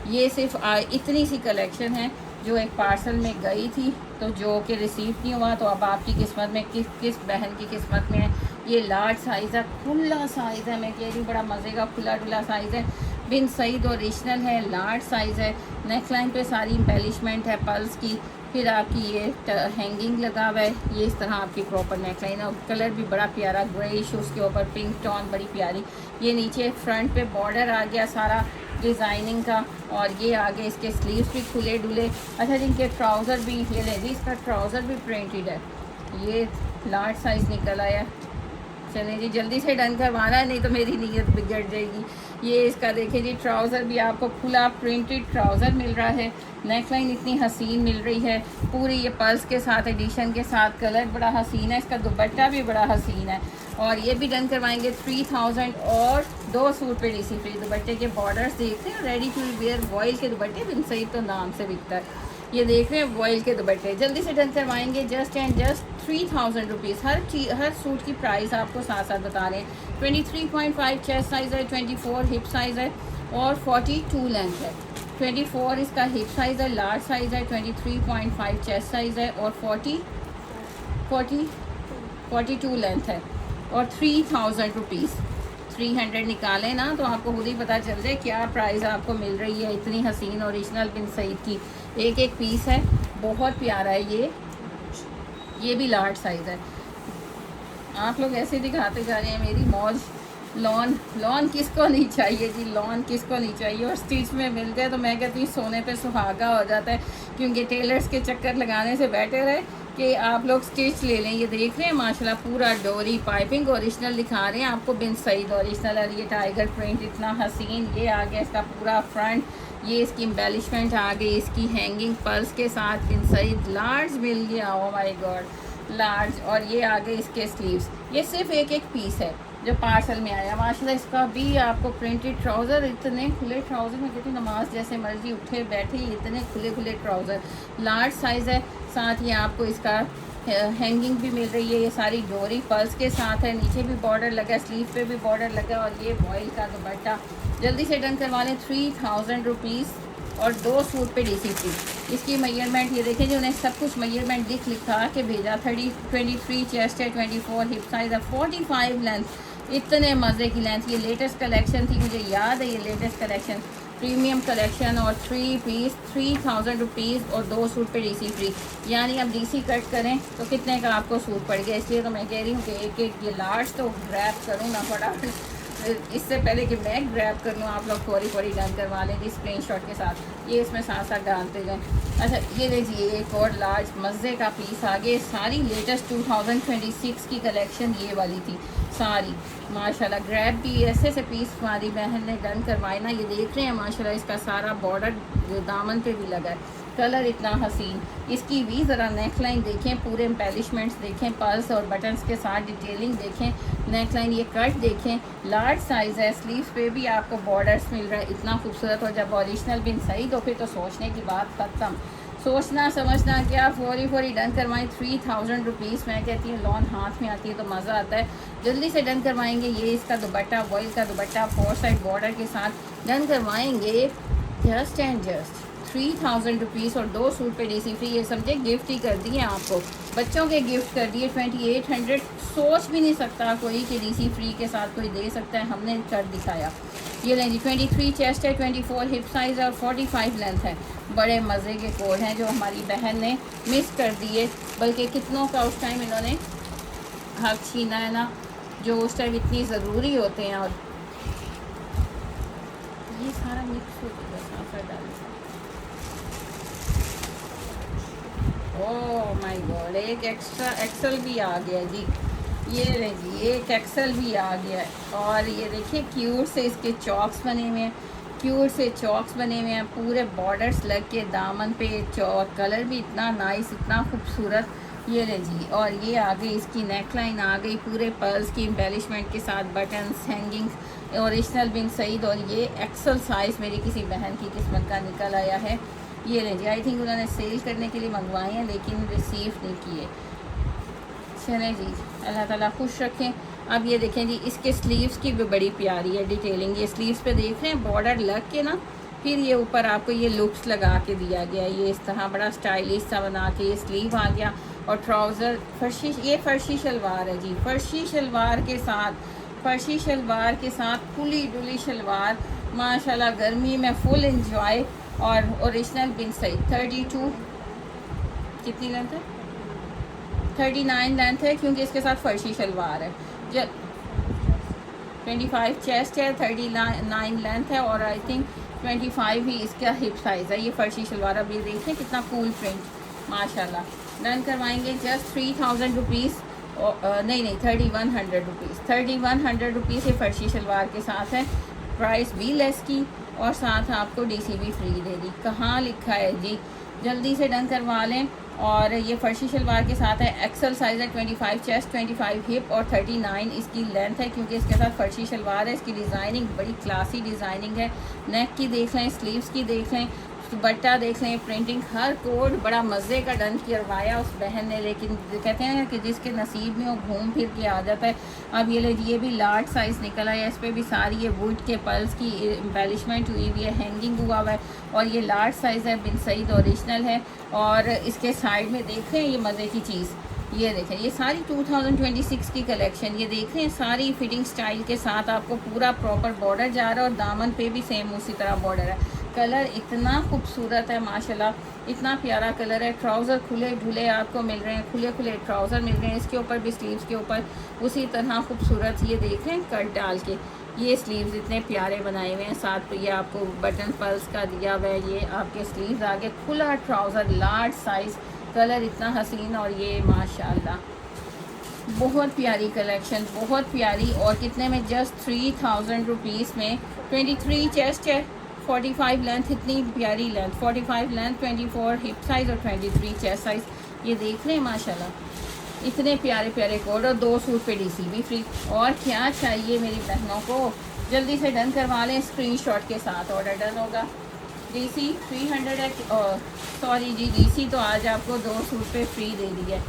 A: ये सिर्फ इतनी सी कलेक्शन है जो एक पार्सल में गई थी तो जो कि रिसीव नहीं हुआ, तो अब आपकी किस्मत में किस बहन की किस्मत में है। ये लार्ज साइज़ है, खुला साइज़ है, मैं कह रही हूँ बड़ा मज़े का खुला डुला साइज़ है। बिन सईद ओरिजिनल है, लार्ज साइज़ है। नेक लाइन पे सारी एम्बेलिशमेंट है पल्स की। फिर आपकी ये हैंगिंग लगा हुआ है, ये इस तरह आपकी प्रॉपर नेक लाइन है। और कलर भी बड़ा प्यारा ग्रेइश, उसके ऊपर पिंक टोन बड़ी प्यारी। ये नीचे फ्रंट पे बॉर्डर आ गया सारा डिज़ाइनिंग का, और ये आगे इसके स्लीव्स भी खुले डुले। अच्छा, जिनके ट्राउज़र भी ये ले जी, इसका ट्राउज़र भी प्रिंटेड है। ये लार्ज साइज़ निकल आया। चलें जी, जल्दी से डन करवाना, नहीं तो मेरी नीयत बिगड़ जाएगी। ये इसका देखिए जी, ट्राउज़र भी आपको खुला प्रिंटेड ट्राउज़र मिल रहा है। नेकलाइन इतनी हसीन मिल रही है, पूरी ये पर्ल्स के साथ एडिशन के साथ, कलर बड़ा हसीन है, इसका दुपट्टा भी बड़ा हसीन है। और ये भी डन करवाएंगे 3000 और 2 सूट पे DC फ्री। दुपट्टे के बॉर्डर्स देखते हैं, रेडी टू वेयर वॉयल के दुपट्टे, बिन सईद तो नाम से बिकता है। ये देख रहे हैं वॉयल के दुपट्टे, जल्दी से डन करवाएंगे। Just and just 3000 rupees. Her suit की प्राइस आपको साथ साथ बता रहे हैं। 23.5 चेस्ट साइज़ है, 24 हिप साइज़ है और 42 लेंथ है। 24 इसका हिप साइज़ है, लार्ज साइज़ है। 23.5 चेस्ट साइज़ है और 42 लेंथ है और 3000 रुपीज़। 300 निकालें ना तो आपको खुद ही पता चल जाए क्या प्राइस आपको मिल रही है। इतनी हसीन ओरिजिनल बिन सईद की एक पीस है, बहुत प्यारा है। ये भी लार्ज साइज़ है। आप लोग ऐसे दिखाते जा रहे हैं, मेरी मौज। लॉन किसको नहीं चाहिए जी, लॉन किसको नहीं चाहिए। और स्टिच में मिल जाए तो मैं कहती हूँ सोने पे सुहागा हो जाता है, क्योंकि टेलर्स के चक्कर लगाने से बेटर है कि आप लोग स्टिच ले लें। ये देख रहे हैं माशाल्लाह, पूरा डोरी पाइपिंग ओरिजिनल दिखा रहे हैं आपको, बिन सईद ओरिजिनल। और ये टाइगर प्रिंट इतना हसीन, ये आ गया इसका पूरा फ्रंट, ये इसकी एम्बेलिशमेंट आ गई, इसकी हैंगिंग पर्स के साथ बिन सईद लार्ज मिल गया। Oh my God, large. और ये आ गए इसके स्लीव्स। ये सिर्फ एक पीस है जो पार्सल में आया माशाल्लाह। इसका भी आपको प्रिंटेड ट्राउज़र, इतने खुले ट्राउज़र, में कहती नमाज जैसे मर्जी उठे बैठे, इतने खुले ट्राउज़र, लार्ज साइज़ है। साथ ही आपको इसका हैंगिंग भी मिल रही है, ये सारी डोरी पर्स के साथ है। नीचे भी बॉर्डर लगा, स्लीव पे भी बॉर्डर लगा। और ये वॉयल का दुपट्टा, जल्दी से डन करवा लें। 3000 रुपीज़ और 2 सूट पे DC फ्री। इसकी मेजरमेंट ये देखें जी, उन्हें सब कुछ मेजरमेंट लिखा के भेजा। 23 चेस्ट है, 24 हिप साइज़ है, 45 लेंथ। इतने मज़े की लेंथ। ये लेटेस्ट कलेक्शन थी, मुझे याद है ये लेटेस्ट कलेक्शन, प्रीमियम कलेक्शन। और 3 पीस 3000 रुपीज़ और 2 सूट पे DC फ्री। यानी अब DC कट करें तो कितने का आपको सूट पड़ गया। इसलिए तो मैं कह रही हूँ कि एक ये लार्ज तो ग्रैब करूँ ना फटाफट, इससे पहले कि मैं ग्रैब कर लूँ। आप लोग फौरी डन करवा लें स्क्रीनशॉट के साथ, ये इसमें साथ साथ डालते जाएँ। अच्छा, ये लीजिए एक और लार्ज मज़े का पीस आगे। सारी लेटेस्ट 2026 की कलेक्शन ये वाली थी सारी माशाल्लाह। ग्रैब भी ऐसे पीस हमारी बहन ने डन करवाए ना। ये देख रहे हैं माशाल्लाह, इसका सारा बॉर्डर दामन पे भी लगा है, कलर इतना हसीन। इसकी भी ज़रा नेक लाइन देखें, पूरे एम्बेलिशमेंट्स देखें, पर्ल्स और बटन्स के साथ डिटेलिंग देखें। नेक लाइन ये कट देखें, लार्ज साइज़ है। स्लीव्स पे भी आपको बॉर्डर्स मिल रहा है, इतना खूबसूरत। और जब ओरिजिनल बिन सईद हो फिर तो सोचने की बात ख़त्म, सोचना समझना क्या, फौरी डन करवाएं। 3000 रुपीज़। मैं कहती हूँ लॉन हाथ में आती है तो मज़ा आता है। जल्दी से डन करवाएंगे। ये इसका दुपट्टा, वॉयल का दुपट्टा 4 साइड बॉर्डर के साथ डन करवाएंगे। जस्ट एंड जस्ट 3000 रुपीज़ और 2 सूट पे DC फ्री। ये समझे गिफ्ट ही कर दिए आपको, बच्चों के गिफ्ट कर दिए। 2800, सोच भी नहीं सकता कोई कि DC फ्री के साथ कोई दे सकता है, हमने कर दिखाया। ये लें जी, 23 चेस्ट है, 24 हिप साइज़ है और 45 लेंथ है। बड़े मज़े के कोड हैं जो हमारी बहन ने मिस कर दिए, बल्कि कितनों का उस टाइम इन्होंने हक छीना है ना, जो उस टाइम इतनी ज़रूरी होते हैं। और ये सारा मिक्स हो गया, साफ़ा डाल। ओह माय गॉड, एक एक्स्ट्रा एक्सल भी आ गया जी। ये रहे जी, एक एक्सल भी आ गया है। और ये देखिए क्यूट से इसके चॉक्स बने हुए हैं, क्यूट से चॉक्स बने हुए हैं, पूरे बॉर्डर्स लग के दामन पे चौक, कलर भी इतना नाइस, इतना खूबसूरत। ये रहे जी, और ये आ गई इसकी नेक लाइन आ गई, पूरे पर्ल्स की एम्बेलिशमेंट के साथ, बटन्स, हैंगिंग ओरिजिनल बिन सईद। और ये एक्सल साइज़ मेरी किसी बहन की किस्मत का निकल आया है। ये लें जी, आई थिंक उन्होंने सेल करने के लिए मंगवाए हैं लेकिन रिसीव नहीं किए। चलें जी, अल्लाह ताला खुश रखें। अब ये देखें जी, इसके स्लीव्स की भी बड़ी प्यारी है डिटेलिंग। ये स्लीव्स पे देख रहे हैं बॉर्डर लग के ना, फिर ये ऊपर आपको ये लुक्स लगा के दिया गया, ये इस तरह बड़ा स्टाइलिश सा बना के ये स्लीव आ गया और ट्राउज़र फर्शी, ये फर्शी शलवार है जी, फर्शी शलवार के साथ, फर्शी शलवार के साथ खुली डुली शलवार माशाल्लाह, गर्मी में फुल इंजॉय। और ओरिजिनल बिन सही 32 कितनी लेंथ है, 39 लेंथ है क्योंकि इसके साथ फर्शी शलवार है। 25 चेस्ट है, 39 लेंथ है और आई थिंक 25 ही इसका हिप साइज़ है। ये फर्शी शलवार, अब ये देखें कितना कूल प्रिंट माशाल्लाह। डन करवाएंगे जस्ट 3000 रुपीज़, नहीं 3100 रुपीज़, 3100 रुपीज़ ये फर्शी शलवार के साथ है, प्राइस भी लेस की और साथ आपको डीसी भी फ्री दे दी। कहाँ लिखा है जी, जल्दी से डन करवा लें। और ये फर्शी शलवार के साथ है, एक्सल साइज़ है, 25 चेस्ट, 25 हिप और 39 इसकी लेंथ है क्योंकि इसके साथ फर्शी शलवार है। इसकी डिज़ाइनिंग बड़ी क्लासी डिज़ाइनिंग है, नेक की देख लें, स्लीव्स की देख लें, दुपट्टा देख लें, प्रिंटिंग हर कोड बड़ा मज़े का डन करवाया उस बहन ने। लेकिन कहते हैं कि जिसके नसीब में वो घूम फिर के आ जाता है। अब ये लीजिए, ये भी लार्ज साइज़ निकला है, इस पर भी सारी ये वुड के पल्स की एम्बेलिशमेंट हुई हुई है, हैंगिंग हुआ हुआ है और ये लार्ज साइज़ है, बिन सईद ओरिजिनल है। और इसके साइड में देख रहे हैं ये मज़े की चीज़, ये देखें, ये सारी 2026 की कलेक्शन, ये देख रहे हैं सारी फिटिंग स्टाइल के साथ आपको पूरा प्रॉपर बॉर्डर जा रहा है और दामन पे भी सेम उसी तरह बॉर्डर है। कलर इतना खूबसूरत है माशाल्लाह, इतना प्यारा कलर है। ट्राउज़र खुले ढुले आपको मिल रहे हैं, खुले खुले ट्राउज़र मिल रहे हैं। इसके ऊपर भी स्लीव्स के ऊपर उसी तरह खूबसूरत ये देख रहे हैं कट डाल के, ये स्लीव्स इतने प्यारे बनाए हुए हैं। साथ ये आपको बटन पल्स का दिया हुआ है, ये आपके स्लीव्स आगे खुला ट्राउज़र लार्ज साइज़, कलर इतना हसीन और ये माशाल्लाह बहुत प्यारी कलेक्शन, बहुत प्यारी। और कितने में, जस्ट 3000 रुपीज़ में। 23 चेस्ट है, 45 लेंथ, इतनी प्यारी लेंथ, 45 लेंथ, 24 हिप साइज़ और 23 चेस्ट साइज़। ये देख रहे हैं माशाल्लाह इतने प्यारे प्यारे कोड और 2 सूट पे डीसी भी फ्री। और क्या चाहिए मेरी बहनों को, जल्दी से डन करवा लें, स्क्रीनशॉट के साथ ऑर्डर डन होगा। डीसी 300 है, सॉरी जी, डीसी तो आज आपको 2 सूट पे फ्री दे दी है,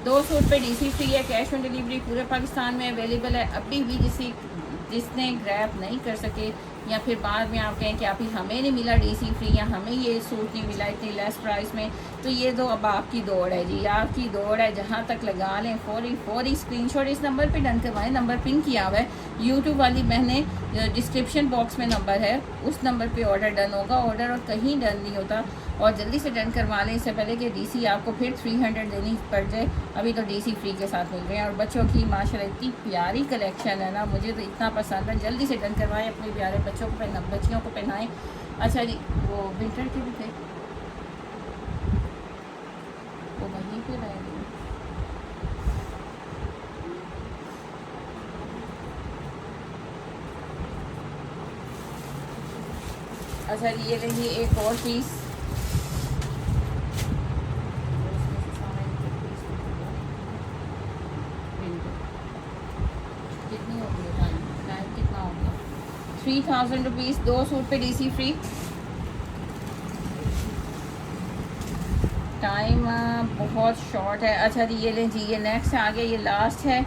A: 2 सूट पे डीसी फ्री है। कैश ऑन डिलीवरी पूरे पाकिस्तान में अवेलेबल है। अभी भी जिसने ग्रैब नहीं कर सके या फिर बाद में आप कहें कि आप ही हमें नहीं मिला डीसी फ्री या हमें ये सूट नहीं मिला इतनी लेस प्राइस में, तो ये तो अब आपकी दौड़ है जी, आपकी दौड़ है। जहाँ तक लगा लें, फौरी स्क्रीनशॉट इस नंबर पे डन करवाएं। नंबर पिन किया हुआ है, यूट्यूब वाली बहनें डिस्क्रिप्शन बॉक्स में नंबर है, उस नंबर पे ऑर्डर डन होगा। ऑर्डर और कहीं डन नहीं होता और जल्दी से डन करवा लें इससे पहले कि डीसी आपको फिर 300 देनी पड़ जाए। अभी तो डीसी फ्री के साथ मिल रहे हैं। और बच्चों की माशाल्लाह इतनी प्यारी कलेक्शन है ना, मुझे तो इतना पसंद है। जल्दी से डन करवाएं, अपने प्यारे बच्चों को बच्चियों को पहनाएं। अच्छा जी, वो विंटर के भी थे, वो वहीं पे रहेंगे। अच्छा जी, ये रही एक और पीस, कितनी हो गई टाइम कितना हो गया, 3000 रुपीज़, 2 सूट पे डीसी फ्री। टाइम बहुत शॉर्ट है। अच्छा जी, ये लें जी, ये नेक्स्ट आ गया, ये लास्ट है,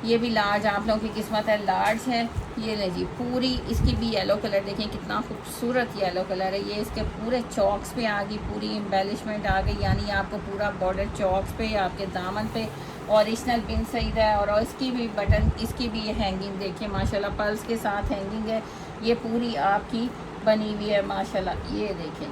A: ये भी लार्ज आप लोगों की किस्मत है, लार्ज है। ये ले जी, पूरी इसकी भी येलो कलर देखें कितना खूबसूरत येलो कलर है। ये इसके पूरे चॉक्स पे आ गई, पूरी एम्बेलिशमेंट आ गई, यानी आपको पूरा बॉर्डर चॉक्स पे, आपके दामन पे ओरिजिनल बिन सईद है। और इसकी भी बटन, इसकी भी ये हैंगिंग देखिए माशाल्लाह, पल्स के साथ हैंगिंग है। ये पूरी आपकी बनी हुई है माशाल्लाह। ये देखें,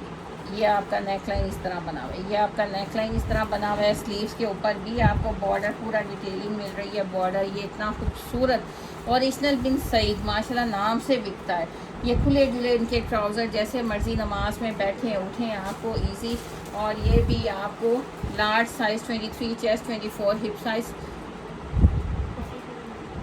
A: ये आपका नेकलाइन इस तरह बना हुआ है, ये आपका नेकलाइन इस तरह बना हुआ है। स्लीव्स के ऊपर भी आपको बॉर्डर पूरा डिटेलिंग मिल रही है। बॉर्डर ये इतना खूबसूरत ओरिजिनल बिन सईद माशाल्लाह नाम से बिकता है। ये खुले ढुले इनके ट्राउज़र, जैसे मर्ज़ी नमाज में बैठे उठें आपको इजी। और ये भी आपको large size, 23 chest, 24 hip size,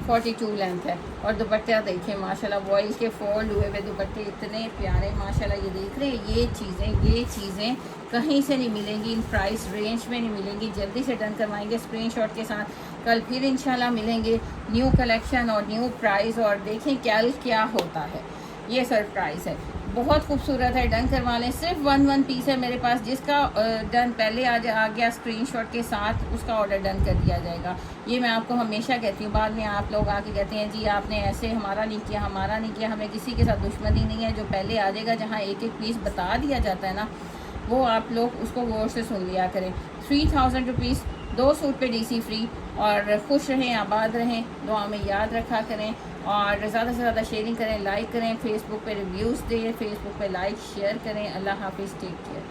A: 42 length है। और दुपट्टा देखिए माशाल्लाह, वॉइल के फोल्ड हुए हुए दुपट्टे इतने प्यारे माशाल्लाह। ये देख रहे हैं, ये चीज़ें कहीं से नहीं मिलेंगी, इन प्राइस रेंज में नहीं मिलेंगी। जल्दी से डन करवाएंगे स्क्रीनशॉट के साथ। कल फिर इंशाल्लाह मिलेंगे न्यू कलेक्शन और न्यू प्राइस, और देखें क्या होता है। ये सरप्राइज़ है। बहुत खूबसूरत है, डन करवा लें। सिर्फ वन पीस है मेरे पास, जिसका डन पहले आ गया स्क्रीनशॉट के साथ, उसका ऑर्डर डन कर दिया जाएगा। ये मैं आपको हमेशा कहती हूँ। बाद में आप लोग आके कहते हैं जी आपने ऐसे हमारा नहीं किया, हमारा नहीं किया। हमें किसी के साथ दुश्मनी नहीं है। जो पहले आ जाएगा, जहाँ एक एक पीस बता दिया जाता है ना, वो आप लोग उसको गौर से सुन लिया करें। 3000 रुपीज़ 2 सूट पे DC फ्री। और खुश रहें, आबाद रहें, दुआ में याद रखा करें। और ज़्यादा से ज़्यादा शेयरिंग करें, लाइक करें, फेसबुक पे रिव्यूज़ दें, फेसबुक पे लाइक शेयर करें। अल्लाह हाफिज़, टेक केयर।